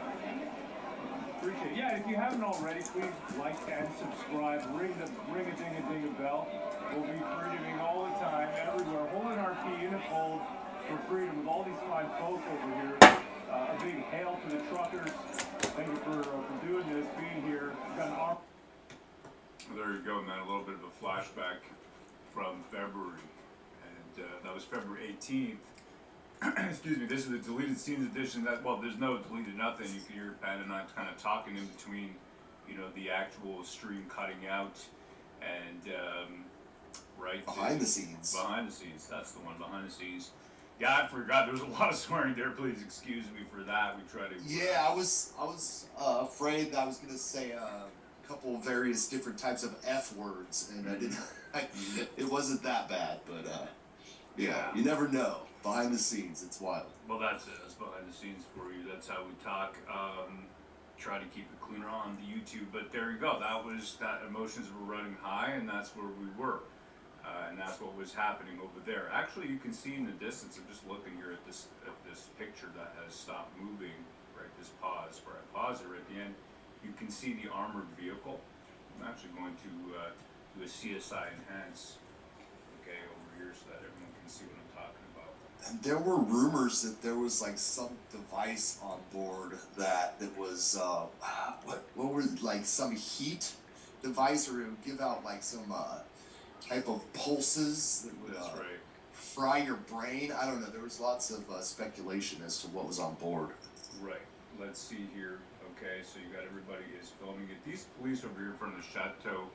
Appreciate it. Yeah, if you haven't already, please like and subscribe. Ring a ding a bell. We'll be freedoming all the time, everywhere. Holding our key in a hold for freedom with all these fine folks over here. A big hail to the truckers. Thank you for doing this, being here. We've got an arm. Well, there you go, man. A little bit of a flashback from February. And that was February 18th. Excuse me, this is the deleted scenes edition. Well, there's no deleted nothing. You can hear Pat and I kind of talking in between, you know, the actual stream cutting out and, right? Behind the scenes. Behind the scenes. That's the one, behind the scenes. Yeah, I forgot. There was a lot of swearing there. Please excuse me for that. We try to. Yeah, I was afraid that I was gonna say a couple of various different types of F words, and I didn't. It wasn't that bad, but yeah, you never know. Behind the scenes, it's wild. Well, that's it. That's behind the scenes for you. That's how we talk. Try to keep it cleaner on the YouTube, but there you go. That emotions were running high, and that's where we were. And that's what was happening over there. Actually, you can see in the distance, I'm just looking here at this picture that has stopped moving, right, this pause, where I pause it right at the end, you can see the armored vehicle. I'm actually going to do a CSI enhance, okay, over here so that everyone can see what I'm talking about. And there were rumors that there was like some device on board that was what were like some heat device, or it would give out like some type of pulses that would fry your brain. I don't know. There was lots of speculation as to what was on board. Right. Let's see here. Okay, so you got everybody is filming it. These police over here in front of the Chateau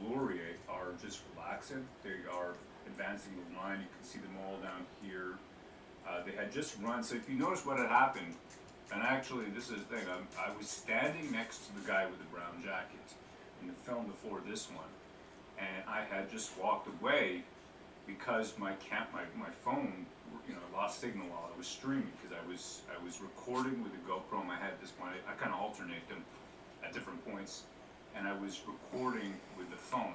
Laurier are just relaxing. They are advancing the line. You can see them all down here. They had just run. So if you notice what had happened, and actually this is the thing, I was standing next to the guy with the brown jacket in the film before this one. And I had just walked away because my phone, you know, lost signal while I was streaming, because I was recording with the GoPro. And I had this one. I kind of alternate them at different points, and I was recording with the phone.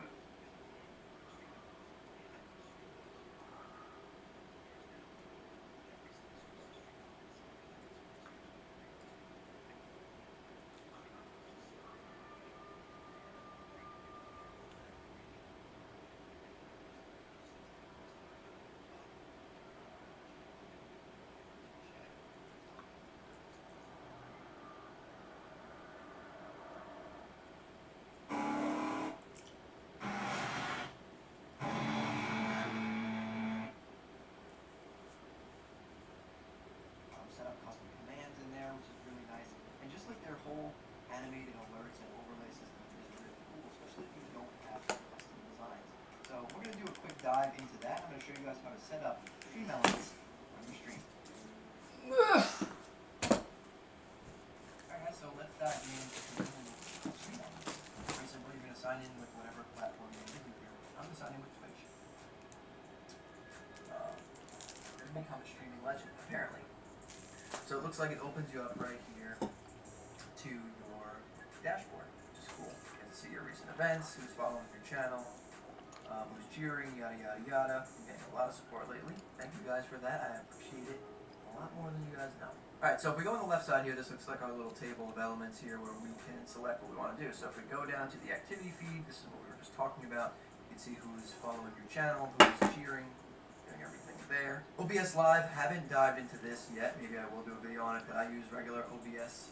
Whole animated alerts and overlay system is really cool, especially if you don't have custom designs. So we're going to do a quick dive into that. I'm going to show you guys how to set up stream elements on your stream. Alright, so let's dive into stream elements. Pretty simple, you're going to sign in with whatever platform you're using here. I'm going to sign in with Twitch. There's a become a streaming legend, apparently. So it looks like it opens you up right here to your dashboard, which is cool. You get to see your recent events, who's following your channel, who's cheering, yada yada yada. You're getting a lot of support lately. Thank you guys for that. I appreciate it a lot more than you guys know. Alright, so if we go on the left side here, this looks like our little table of elements here where we can select what we want to do. So if we go down to the activity feed, this is what we were just talking about. You can see who's following your channel, who's cheering, doing everything there. We'll OBS Live, haven't dived into this yet. Maybe I will do a video on it, but I use regular OBS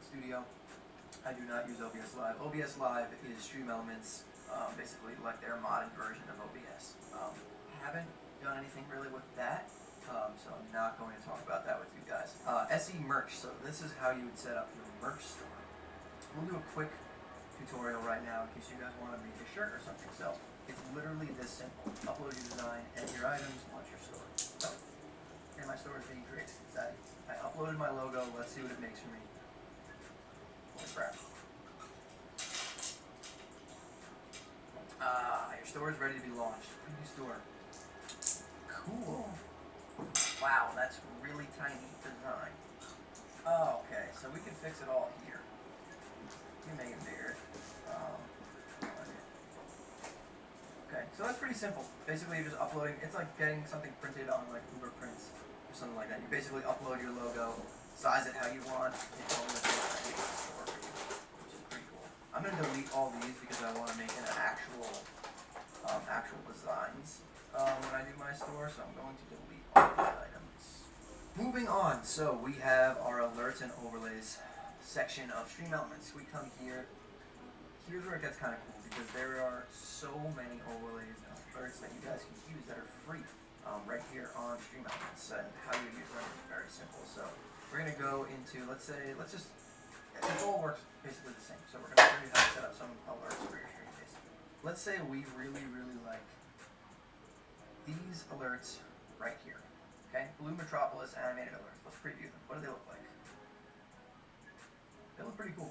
Studio. I do not use OBS Live. OBS Live is Stream Elements, basically like their modded version of OBS. Haven't done anything really with that, so I'm not going to talk about that with you guys. SE merch, so this is how you would set up your merch store. We'll do a quick tutorial right now in case you guys want to make a shirt or something. So it's literally this simple. Upload your design, edit your items, launch your store. So, and my store is being created. I uploaded my logo. Let's see what it makes for me. Holy crap. Your store is ready to be launched. New store. Cool. Wow, that's really tiny design. Oh, okay, so we can fix it all here. You make it bigger. Okay, so that's pretty simple. Basically, you're just uploading. It's like getting something printed on like Uber Prints or something like that. You basically upload your logo, size it how you want. It's all the store for you, which is pretty cool. I'm gonna delete all these because I want to make an actual designs when I do my store. So I'm going to delete all these items. Moving on. So we have our alerts and overlays section of Stream Elements. We come here. Here's where it gets kind of cool because there are so many overlays and alerts that you guys can use that are free right here on Stream Elements, and how you use them is very simple. So we're going to go into, it all works basically the same. So we're going to show you how to set up some alerts for your stream basically. Let's say we really, really like these alerts right here. Okay, Blue Metropolis animated alerts. Let's preview them. What do they look like? They look pretty cool.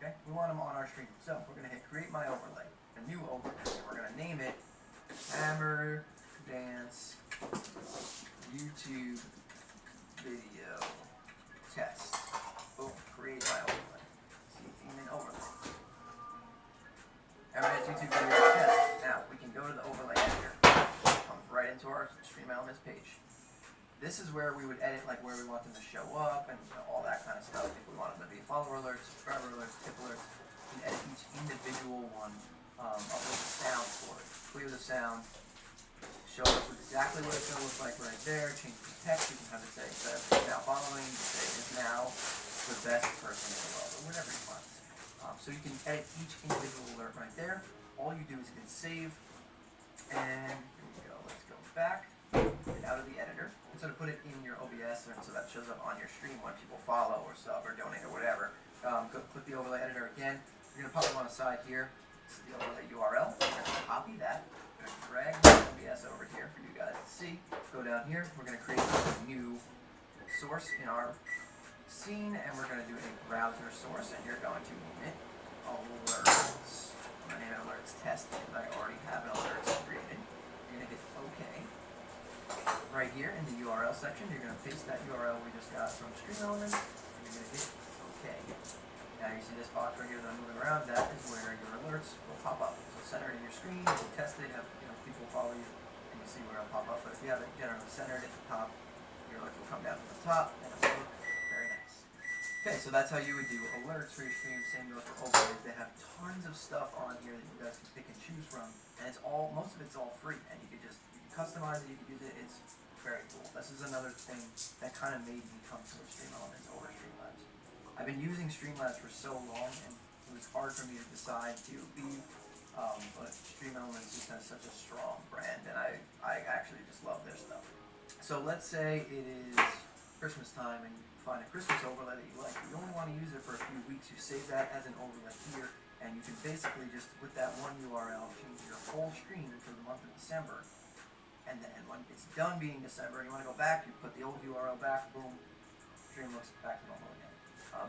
Okay, we want them on our stream. So we're going to hit create my overlay, a new overlay. We're going to name it Hammer Dance YouTube Video Test. Boom, create my overlay. See, theme and overlay. Hammer Dance YouTube Video Test. Now we can go to the overlay editor. Come right into our Stream Elements page. This is where we would edit like where we want them to show up and all that kind of stuff. If we want them to be follower alerts, subscriber alerts, tip alerts, we can edit each individual one. Upload the sound for it. Clear the sound. Show us exactly what it's going to look like right there. Change the text. You can have it say instead of now following, you can say is now the best person in the world or whatever you want. So you can edit each individual alert right there. All you do is hit save. And here we go. Let's go back. Get out of the editor. So to put it in your OBS, so that shows up on your stream when people follow or sub or donate or whatever. Click the overlay editor again. You're going to pop them on the side here. This is the overlay URL. We're going to copy that. We're going to drag the OBS over here for you guys to see. Go down here. We're going to create a new source in our scene, and we're going to do a browser source, and you're going to name it alerts. I'm going to name it alerts test because I already have an alerts created. You're going to hit OK. Right here in the URL section, you're going to paste that URL we just got from Stream Elements, and you're going to hit OK. Now you see this box right here that I'm moving around, that is where your alerts will pop up. So center it in your screen, you test it, have people follow you, and you see where it'll pop up. But if you have it generally centered at the top, your alerts will come down from the top, and it will look very nice. Okay, so that's how you would do alerts for your stream. Same goes for overlays. They have tons of stuff on here that you guys can pick and choose from, and most of it's all free, and you can customize it, you can use it. It's very cool. This is another thing that kind of made me come to Stream Elements over Streamlabs. I've been using Streamlabs for so long, and it was hard for me to decide to leave. But Stream Elements just has such a strong brand, and I actually just love their stuff. So let's say it is Christmas time, and you find a Christmas overlay that you like. You only want to use it for a few weeks. You save that as an overlay here, and you can basically just, with that one URL, change your whole stream for the month of December. And then when it's done being December and you want to go back, you put the old URL back, boom, stream looks back to normal again.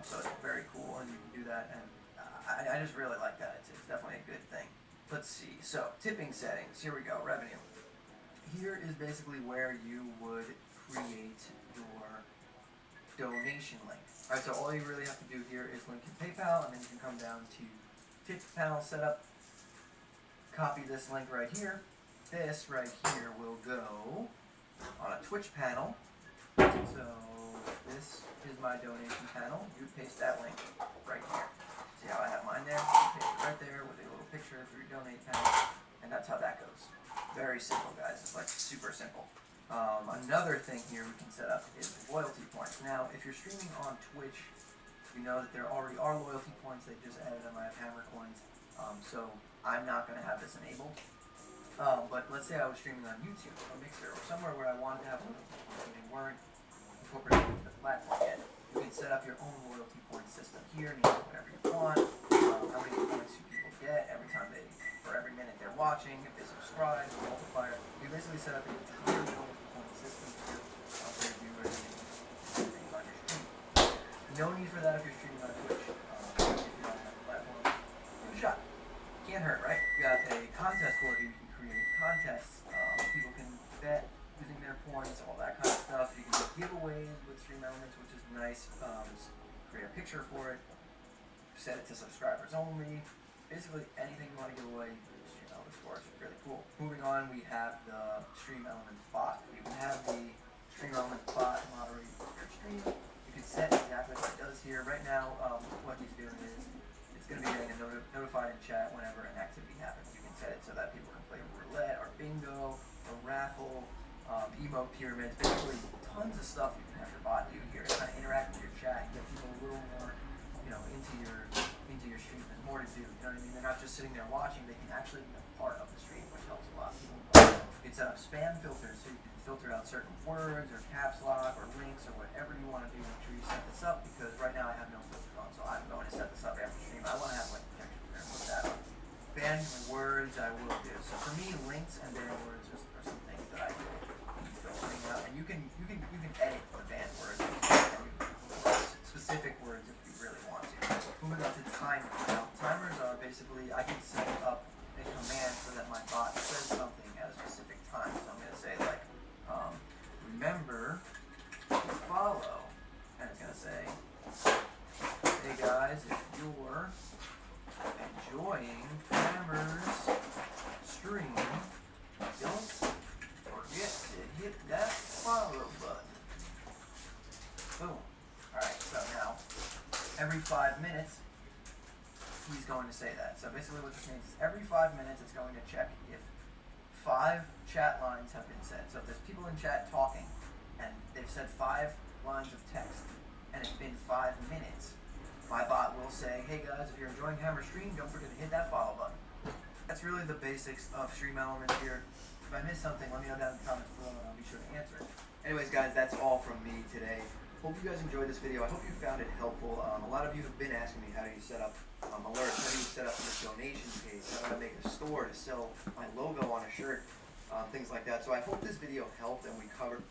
So it's very cool, and you can do that, and I just really like that. It's definitely a good thing. Let's see. So tipping settings. Here we go. Revenue. Here is basically where you would create your donation link. All right. So all you really have to do here is link your PayPal, and then you can come down to tip panel setup. Copy this link right here. This right here will go on a Twitch panel. So this is my donation panel. You paste that link right here. See how I have mine there? You paste it right there with a little picture for your donate panel, and that's how that goes. Very simple, guys. It's like super simple. Another thing here we can set up is loyalty points. Now, if you're streaming on Twitch, you know that there already are loyalty points. They just added them. I have hammer coins, so I'm not going to have this enabled. But let's say I was streaming on YouTube or Mixer or somewhere where I wanted to have loyalty points and they weren't incorporated into the platform yet. You can set up your own loyalty point system here, name it whatever you want. How many points do people get every time for every minute they're watching, if they subscribe, the multiplier. You basically set up an entire loyalty point system here for your viewers and things on your stream. No need for that if you're streaming on Twitch. If you're on that platform, give it a shot. Can't hurt, right? You got a contest board here. You can create contests. People can bet using their points, all that kind of stuff. You can do giveaways with Stream Elements, which is nice. Just create a picture for it. Set it to subscribers only. Basically, anything you want to give away, Stream Elements for. It's really cool. Moving on, we have the Stream Elements bot. You can have the Stream Elements bot moderate your stream. You can set exactly what it does here. Right now, what he's doing is it's going to be getting a notified in chat whenever an activity happens. You can set it so that people can play roulette or bingo or raffle, emote pyramids, basically tons of stuff you can have your bot do here to kind of interact with your chat and get people a little more, into your stream. There's more to do, you know what I mean? They're not just sitting there watching, they can actually be a part of the stream, which helps a lot. You can set up spam filters so you can filter out certain words or caps lock or links or whatever you want to do. Make sure you set this up because right now I have no filters on, so I'm going to set this up after stream. I want to have like protection there and put that on. Ban words I will do. So for me, links and ban words are some things that I do filtering out. And you can edit the ban words and specific words if you really want to. Moving on to timers. Now timers are basically I can set up a command so that my bot says something at a specific time. So I'm going to say like remember to follow, and it's going to say, hey guys, if you're enjoying Hammer's stream, don't forget to hit that follow button. Boom. Alright, so now, every 5 minutes, he's going to say that. So basically what this means is every 5 minutes it's going to check if 5 chat lines have been said. So if there's people in chat talking, and they've said 5 lines of text, and it's been 5 minutes, my bot will say, hey guys, if you're enjoying Hammer Stream, don't forget to hit that follow button. That's really the basics of Stream Elements here. If I missed something, let me know down in the comments below and I'll be sure to answer it. Anyways guys, that's all from me today. Hope you guys enjoyed this video. I hope you found it helpful. A lot of you have been asking me how do you set up alerts, how do you set up your donation page, how do I make a store to sell my logo on a shirt, things like that. So I hope this video helped and we covered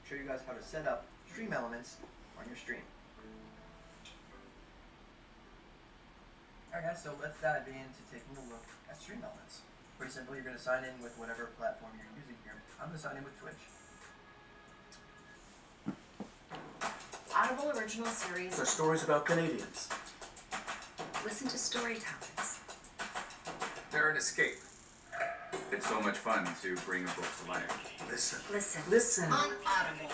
show you guys how to set up Stream Elements on your stream. Alright guys, so let's dive into taking a look at Stream Elements. Pretty simple, you're going to sign in with whatever platform you're using here. I'm going to sign in with Twitch. Audible original series. They're stories about Canadians. Listen to storytellers. They're an escape. It's so much fun to bring a book to life. Listen. Listen. Listen. On Audible.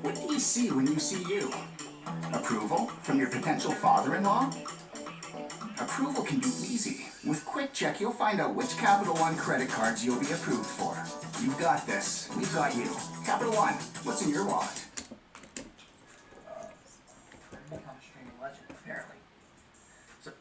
What do you see when you see you? Approval from your potential father-in-law? Approval can be easy. With Quick Check, you'll find out which Capital One credit cards you'll be approved for. You've got this. We've got you. Capital One, what's in your wallet? Become a streaming legend, apparently. So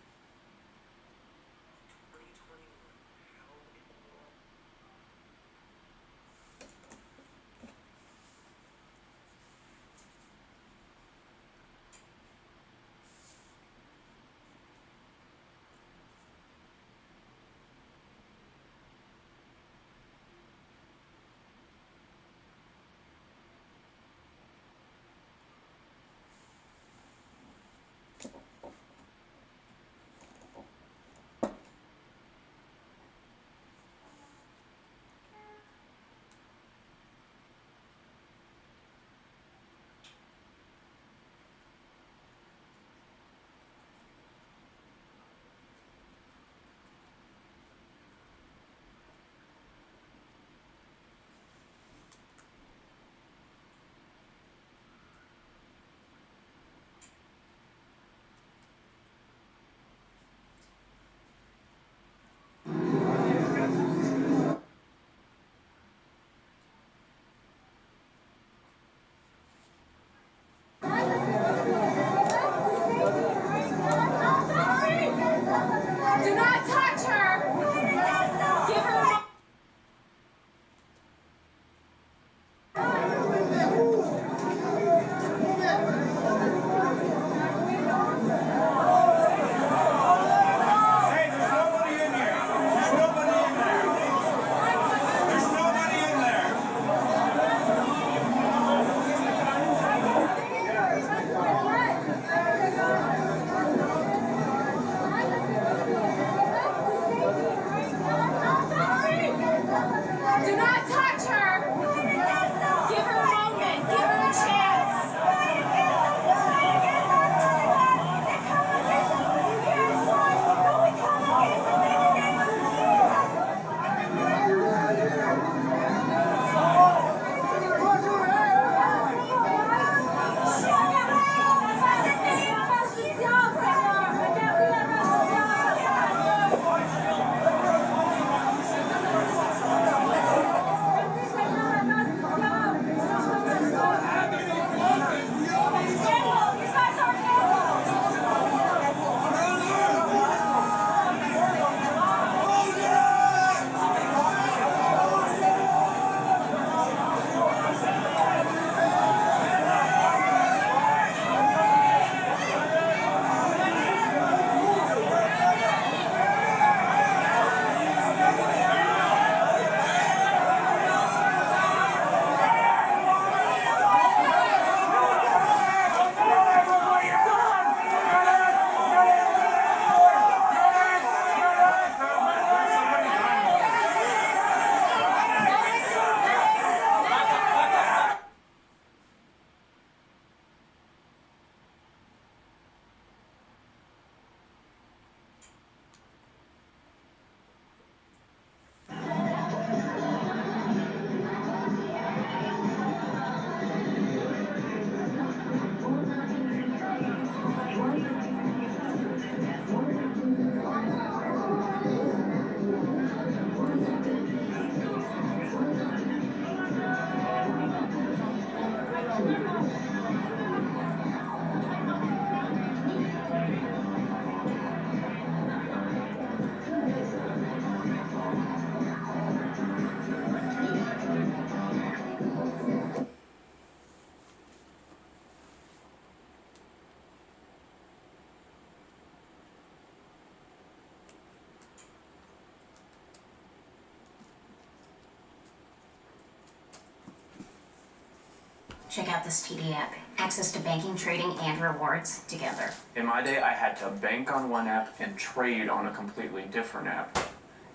Check out this TD app. Access to banking, trading, and rewards together. In my day, I had to bank on one app and trade on a completely different app.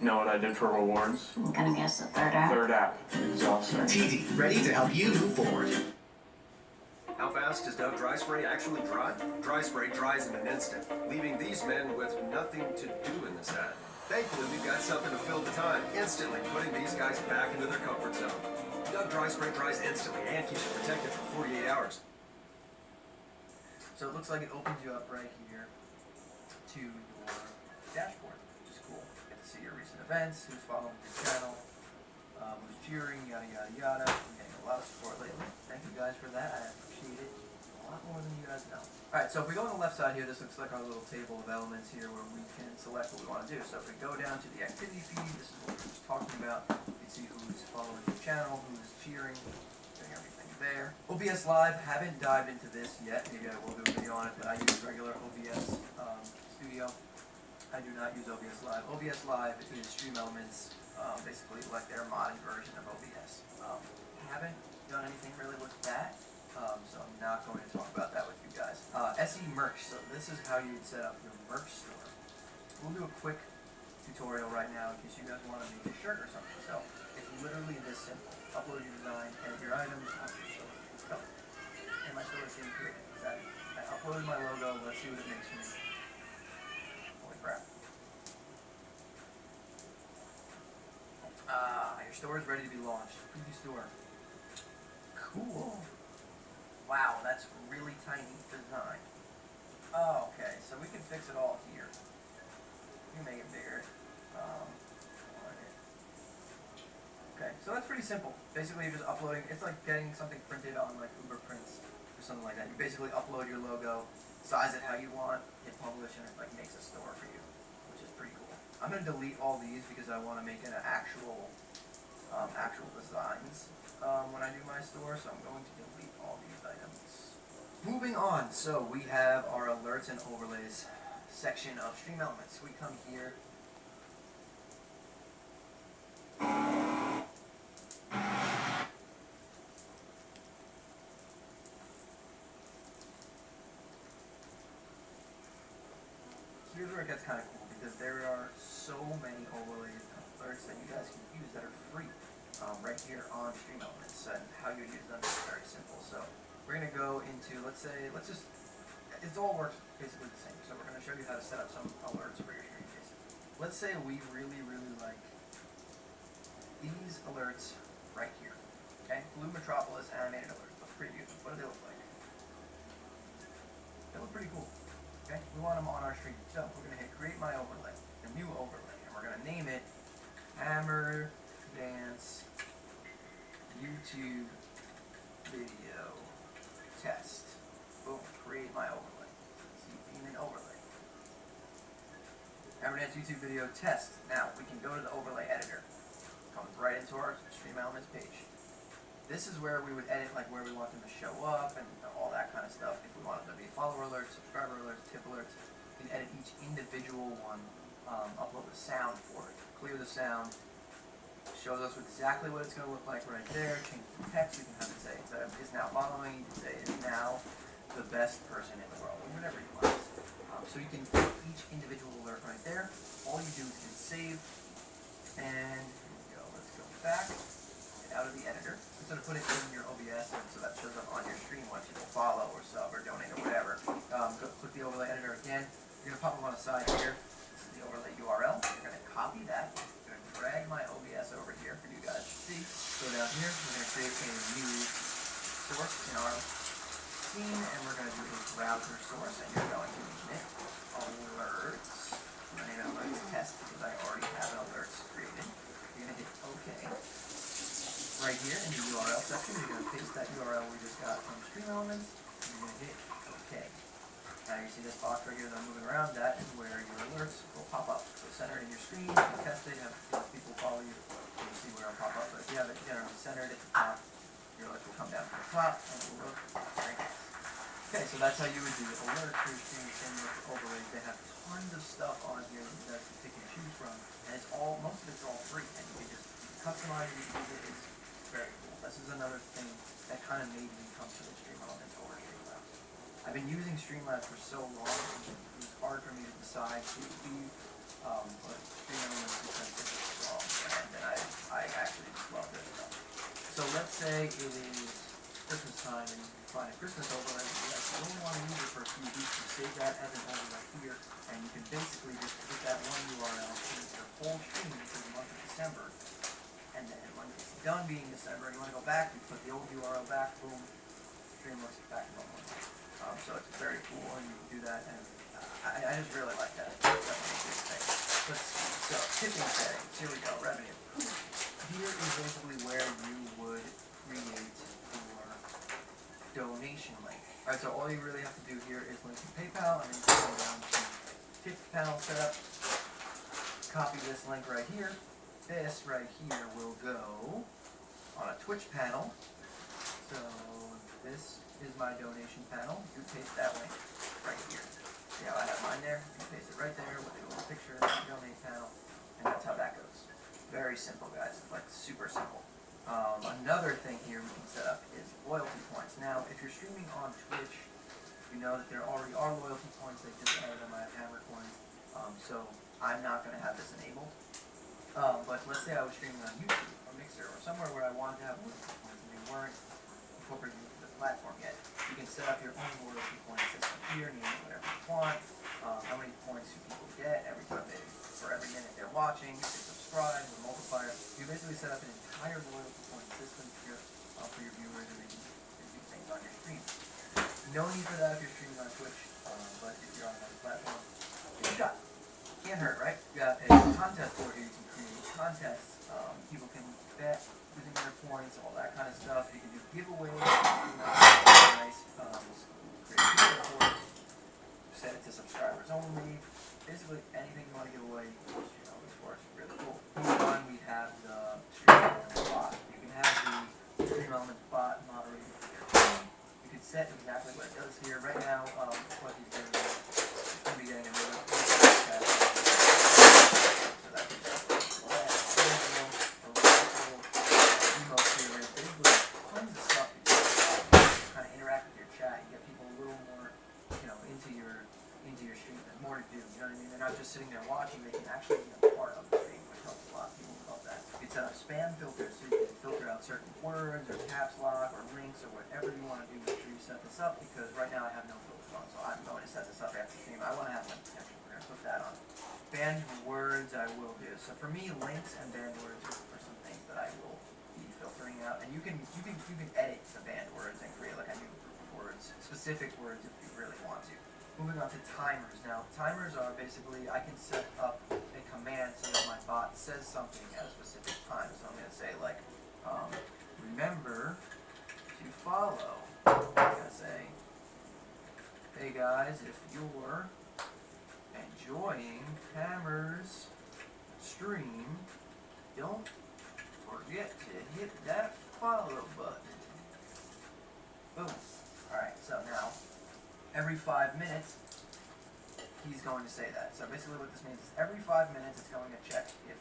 Know what I did for rewards? I'm gonna guess the third app. Third app. Exhausting. TD, ready to help you move forward. How fast does Dove Dry Spray actually dry? Dry Spray dries in an instant, leaving these men with nothing to do in this ad. Thankfully, we've got something to fill the time, instantly putting these guys back into their comfort zone. Dove Dry Spray dries instantly and keeps you protected for 48 hours. So it looks like it opens you up right here to your dashboard, which is cool. You get to see your recent events, who's following your channel, who's cheering, yada yada yada. I'm getting a lot of support lately. Thank you guys for that. I appreciate it a lot more than you guys know. Alright, so if we go on the left side here, this looks like our little table of elements here where we can select what we want to do. So if we go down to the activity feed, this is what we were just talking about. You can see who's following the channel, who's cheering, doing everything there. OBS Live, haven't dived into this yet. Maybe I will do a video on it, but I use regular OBS Studio. I do not use OBS Live. OBS Live is Stream Elements, basically like their modded version of OBS. Haven't done anything really with that. So I'm not going to talk about that with you guys. SE merch, so this is how you would set up your merch store. We'll do a quick tutorial right now in case you guys want to make a shirt or something. So it's literally this simple. Upload your design, edit your items, launch your store. Go. And my store is being created. I uploaded my logo, let's see what it makes for me. Holy crap. Your store is ready to be launched. Preview store. Cool. Wow, that's really tiny design. Oh, okay, so we can fix it all here. You can make it bigger. Okay, so that's pretty simple. Basically, you're just uploading. It's like getting something printed on like Uber Prints or something like that. You basically upload your logo, size it how you want, hit publish, and it like makes a store for you, which is pretty cool. I'm gonna delete all these because I want to make an actual designs when I do my store, so I'm going to delete all these items. Moving on, so we have our alerts and overlays section of Stream Elements. We come here. Here's where it gets kind of cool because there are so many overlays and alerts that you guys can use that are free right here on Stream Elements, and how you use them is very simple. So we're going to go into, it all works basically the same. So we're going to show you how to set up some alerts for your stream cases. Let's say we really, really like these alerts right here. Okay, Blue Metropolis animated alerts. Let's preview them. What do they look like? They look pretty cool. Okay, we want them on our stream. So we're going to hit create my overlay, a new overlay, and we're going to name it Hammer Dance YouTube Video Test. Boom, create my overlay. See, name an overlay. Hammer Dance YouTube Video Test. Now we can go to the overlay editor. Comes right into our Stream Elements page. This is where we would edit like where we want them to show up and all that kind of stuff. If we wanted them to be follower alerts, subscriber alerts, tip alerts, we can edit each individual one, upload the sound for it, clear the sound, shows us exactly what it's going to look like right there, change the text, we can have it say instead of is now following, you can say is now the best person in the world, or whatever you want. So you can put each individual alert right there. All you do is hit save, and here we go, let's go back. Out of the editor, instead of putting it in your OBS so that shows up on your stream when people follow or sub or donate or whatever. Click the overlay editor again. You're going to pop them on the side here. This is the overlay URL. You're going to copy that. You're going to drag my OBS over here for you guys to see. Go down here. We're going to create a new source in our scene, and we're going to do a browser source, and you're going to name it alerts. I'm going to name it alerts test because I already have an alerts created. You're going to hit OK. Right here in the URL section, you're going to paste that URL we just got from Stream Elements, and you're going to hit OK. Now you see this box right here that I'm moving around, that is where your alerts will pop up. So center it in your screen, you can test it, have people follow you, you'll see where it'll pop up. But if you have it generally centered at the top, your alerts will come down from the top, and it will look very nice. Okay, so that's how you would do the alert for your stream, same with the overlays. They have tons of stuff on here that you guys can pick and choose from, and it's all, most of it's all free, and you can just customize it, you can use it, it's very cool. This is another thing that kind of made me come to the Stream Elements over Streamlabs. I've been using Streamlabs for so long, it was hard for me to decide to leave, but Stream Elements because it's strong, and then I actually just love this stuff. So let's say it is Christmas time and you find a Christmas overlay, you only want to use it for a few weeks, you save that as an overlay here, and you can basically just put that one URL change your whole stream for the month of December. And then when it's done being December and you want to go back, you put the old URL back, boom, stream looks back to normal. So it's very cool and you can do that, and I just really like that. That's a big thing. So tipping settings, here we go, revenue. Here is basically where you would create your donation link. Alright, so all you really have to do here is link to PayPal, and then you can go down to tip panel setup, copy this link right here. This right here will go on a Twitch panel. So this is my donation panel. You paste that link right here. See how I have mine there? You paste it right there with the little picture of the donate panel, and that's how that goes. Very simple, guys. Like super simple. Another thing here we can set up is loyalty points. Now, if you're streaming on Twitch, you know that there already are loyalty points. They just added them. I have hammer coins, so I'm not going to have this enabled. But let's say I was streaming on YouTube or Mixer or somewhere where I wanted to have loyalty points and they weren't incorporated into the platform yet. You can set up your own loyalty point system here, name it whatever you want. How many points do people get every time for every minute they're watching, if they subscribe, the multiplier. You basically set up an entire loyalty point system here for your viewers and they can do things on your stream. No need for that if you're streaming on Twitch, but if you're on another platform, give it a shot. Can't hurt, right? You got a contest board here. You can create contests. People can bet using their points, all that kind of stuff. You can do giveaways. Nice. Create a board. Set it to subscribers only. Basically, anything you want to give away, you know, this for is really cool. Moving on, we have the Stream Elements bot. You can have the Stream Elements bot moderated for your team. You can set exactly what it does here. Right now, what he's doing is going to be getting a little sitting there watching, they can actually be a part of the stream, which helps a lot. People love that. You can set up spam filters, so you can filter out certain words, or caps lock, or links, or whatever you want to do make sure you set this up, because right now I have no filters on, so I'm going to set this up after the stream. I want to have links. We're going to put that on. Banned words I will do. So for me, links and banned words are some things that I will be filtering out. And you can edit the banned words and create like a new group of words, specific words if you really want to. Moving on to timers. Now, timers are basically, I can set up a command so that my bot says something at a specific time. So I'm going to say, like, remember to follow. I'm going to say, hey guys, if you're enjoying Hammer's stream, don't forget to hit that follow button. Boom. Alright, so now, every 5 minutes, he's going to say that. So basically what this means is every 5 minutes it's going to check if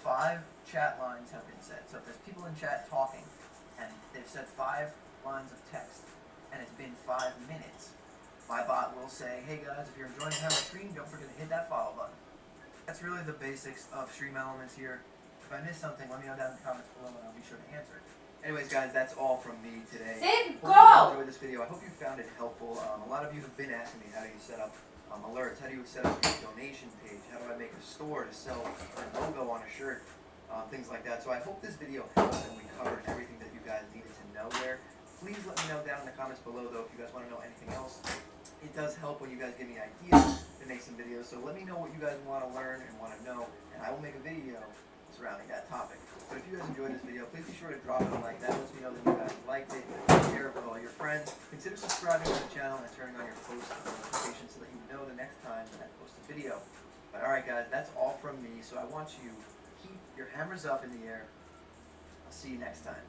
5 chat lines have been said. So if there's people in chat talking, and they've said 5 lines of text, and it's been 5 minutes, my bot will say, hey guys, if you're enjoying Hammer's stream, don't forget to hit that follow button. That's really the basics of Stream Elements here. If I missed something, let me know down in the comments below and I'll be sure to answer it. Anyways, guys, that's all from me today. Sid, Hope go! you enjoyed this video. I hope you found it helpful. A lot of you have been asking me how do you set up alerts, how do you set up your donation page, how do I make a store to sell a logo on a shirt, things like that. So I hope this video helped and we covered everything that you guys needed to know there. Please let me know down in the comments below, though, if you guys want to know anything else. It does help when you guys give me ideas to make some videos. So let me know what you guys want to learn and want to know, and I will make a video surrounding that topic. But if you guys enjoyed this video, please be sure to drop a like. That lets me know that you guys liked it. Share it with all your friends. Consider subscribing to the channel and turning on your post notifications so that you know the next time that I post a video. But alright guys, that's all from me. So I want you to keep your hammers up in the air. I'll see you next time.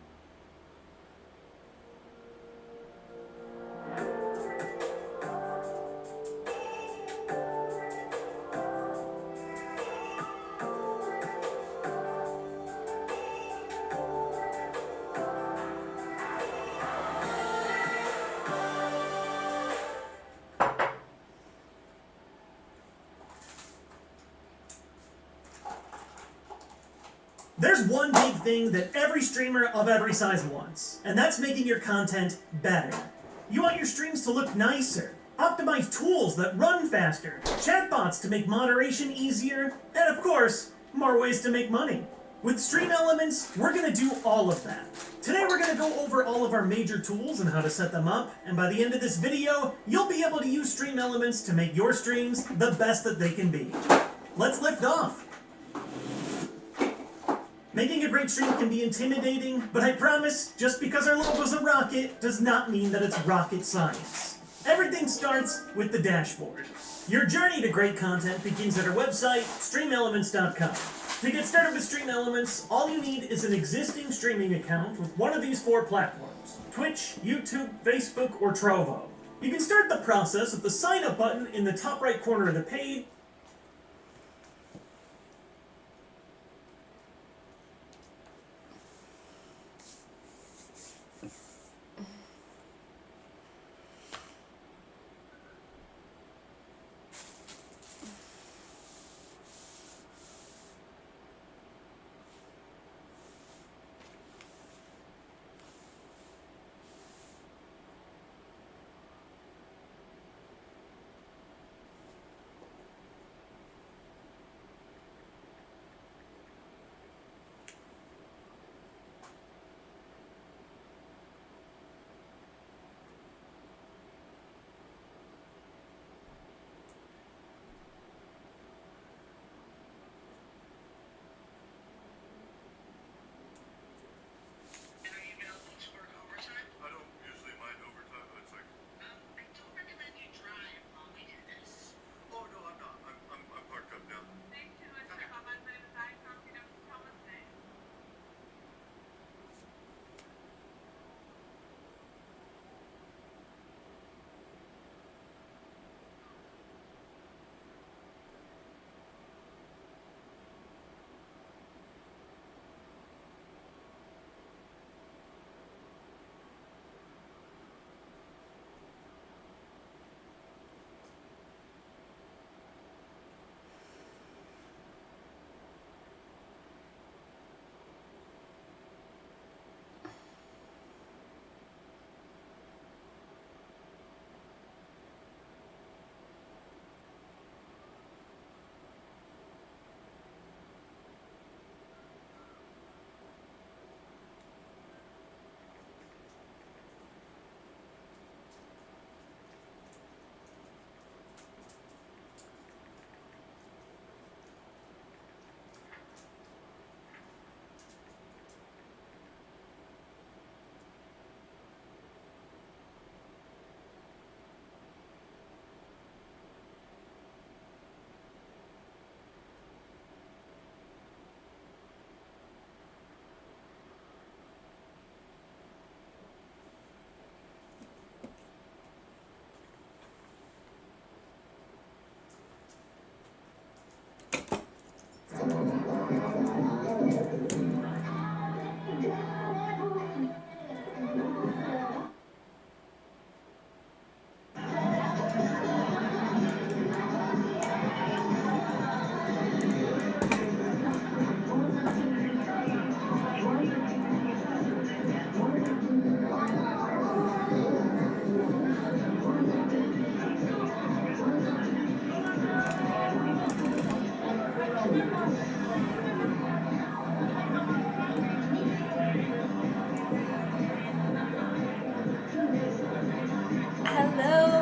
There's one big thing that every streamer of every size wants, and that's making your content better. You want your streams to look nicer, optimize tools that run faster, chatbots to make moderation easier, and of course, more ways to make money. With Stream Elements, we're going to do all of that. Today we're going to go over all of our major tools and how to set them up, and by the end of this video, you'll be able to use Stream Elements to make your streams the best that they can be. Let's lift off! Making a great stream can be intimidating, but I promise, just because our logo's a rocket does not mean that it's rocket science. Everything starts with the dashboard. Your journey to great content begins at our website, streamelements.com. To get started with Stream Elements, all you need is an existing streaming account with one of these 4 platforms: Twitch, YouTube, Facebook, or Trovo. You can start the process with the sign up button in the top right corner of the page.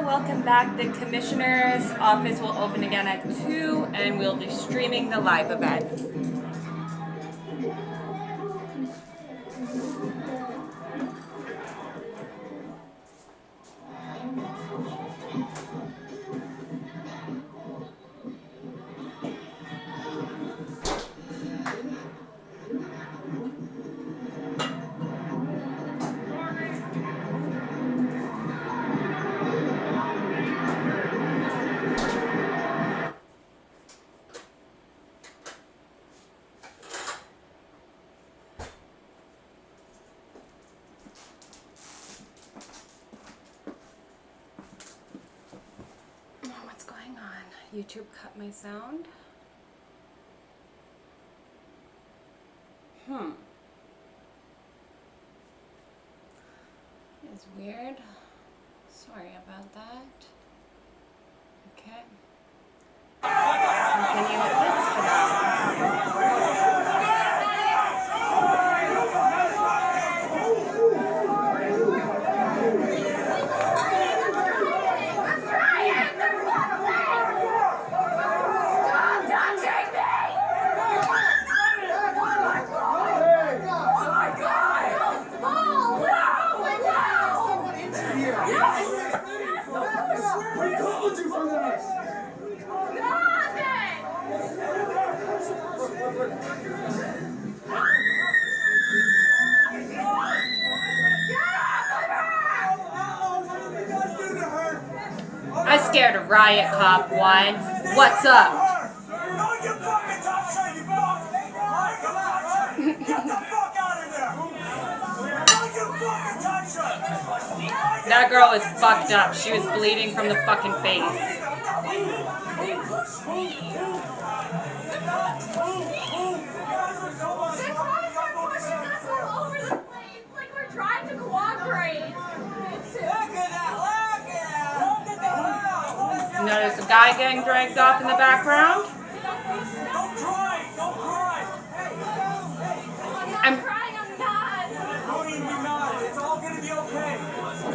Welcome back. The Commissioner's office will open again at 2 and we'll be streaming the live event. YouTube cut my sound. It's weird. Sorry about that. Okay. Continue with this for now. I scared a riot cop once. What's up? That girl was fucked up. She was bleeding from the fucking face. Notice a guy getting dragged off in the background.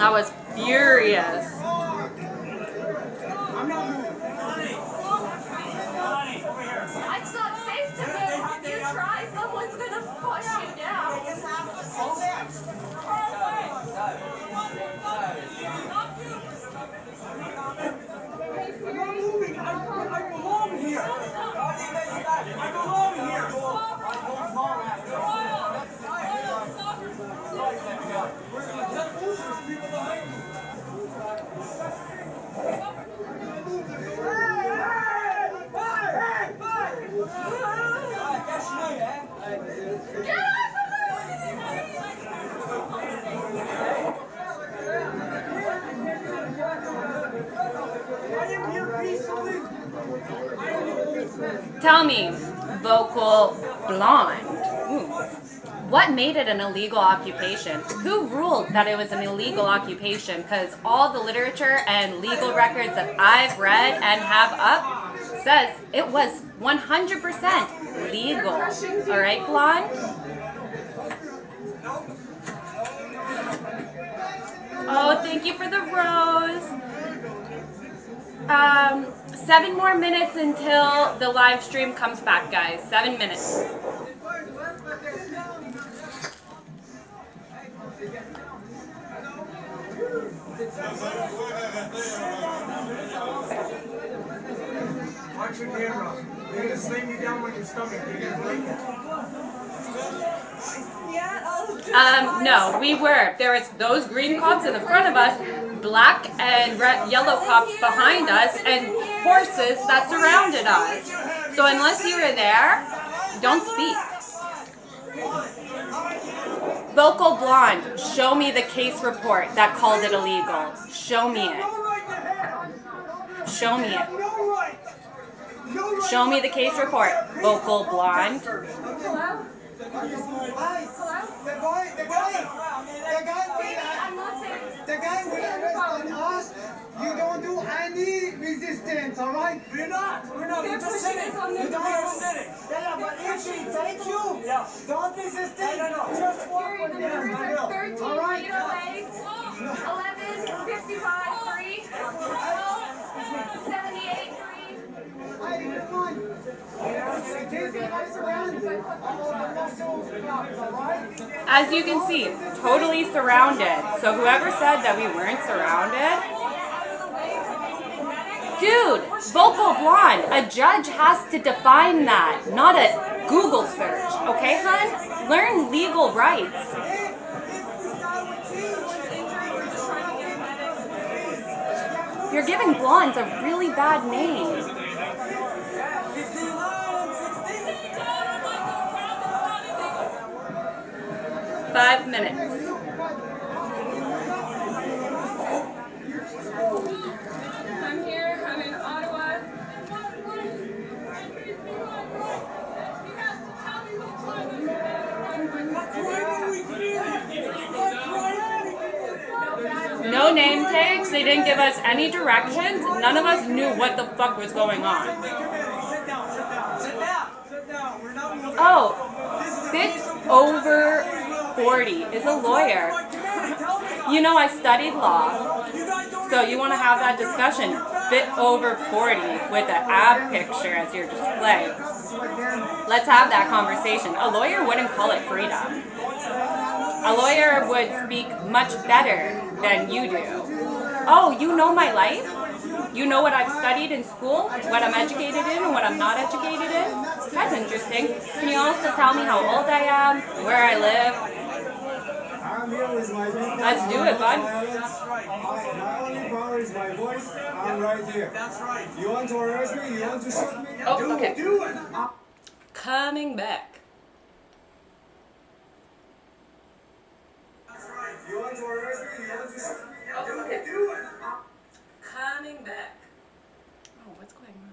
I was furious. It's not safe to move. If you try, someone's gonna push you down. I'm not moving. I belong here. I belong Tell me, vocal blonde. What made it an illegal occupation? Who ruled that it was an illegal occupation? Because all the literature and legal records that I've read and have up says it was 100% legal. All right, blonde? Oh, thank you for the rose. 7 more minutes until the live stream comes back, guys. 7 minutes. Watch your camera. They're gonna slam you down on your stomach. They're gonna break it. No, we were. There was those green cops in the front of us, black and red, yellow cops behind us, and horses that surrounded us. So unless you were there, don't speak. Vocal blonde, show me the case report that called it illegal. Show me it. Show me it. Show me the case report. Vocal blonde. The guy will arrest us. You don't do any resistance, all right? We're not. We're just sitting. You don't sitting. Yeah, but if she takes you, don't resist it. Just walk with them. All right? 11:55 free. 78 free. As you can see, totally surrounded. So whoever said that we weren't surrounded, dude, vocal blonde, a judge has to define that, not a Google search. Okay, hun? Learn legal rights. You're giving blondes a really bad name. 5 minutes. I'm here. I'm in Ottawa. no name tags. They didn't give us any directions. None of us knew what the fuck was going on. Oh, Fitz over 40 is a lawyer. You know, I studied law. So you want to have that discussion. Fit over 40 with an ab picture as your display. Let's have that conversation. A lawyer wouldn't call it freedom. A lawyer would speak much better than you do. Oh, you know my life? You know what I've studied in school? What I'm educated in and what I'm not educated in? That's interesting. Can you also tell me how old I am? Where I live? Let's do it, bud. My only power is my voice. I'm right here. That's right. You want to arrest me? You want to shoot me? Oh, okay. Do it. Coming back. That's right. You want to arrest me? You want to shoot me? Oh, okay. Do it. Coming back. Oh, what's going on?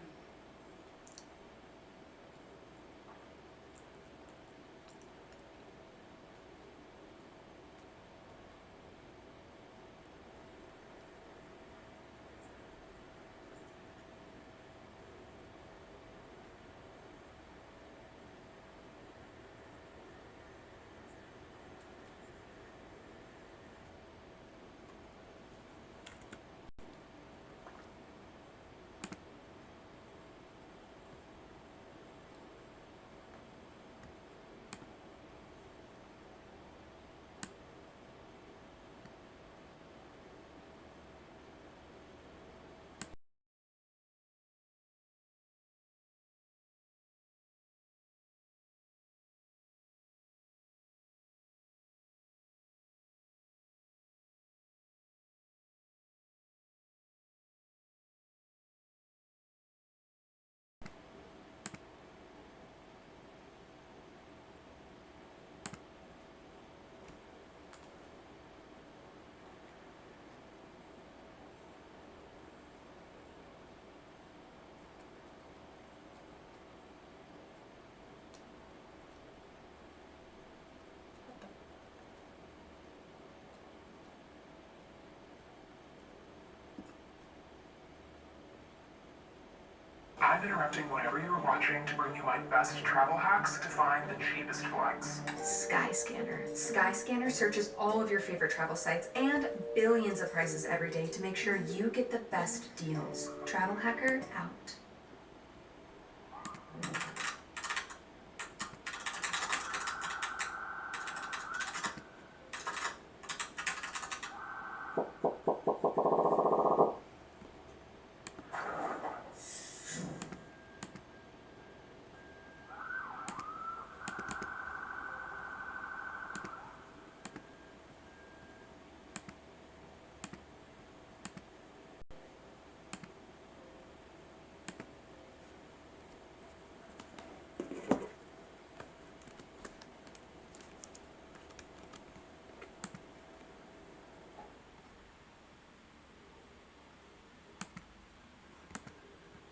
I'm interrupting whatever you're watching to bring you my best travel hacks to find the cheapest flights. Skyscanner. Skyscanner searches all of your favorite travel sites and billions of prices every day to make sure you get the best deals. Travel hacker out.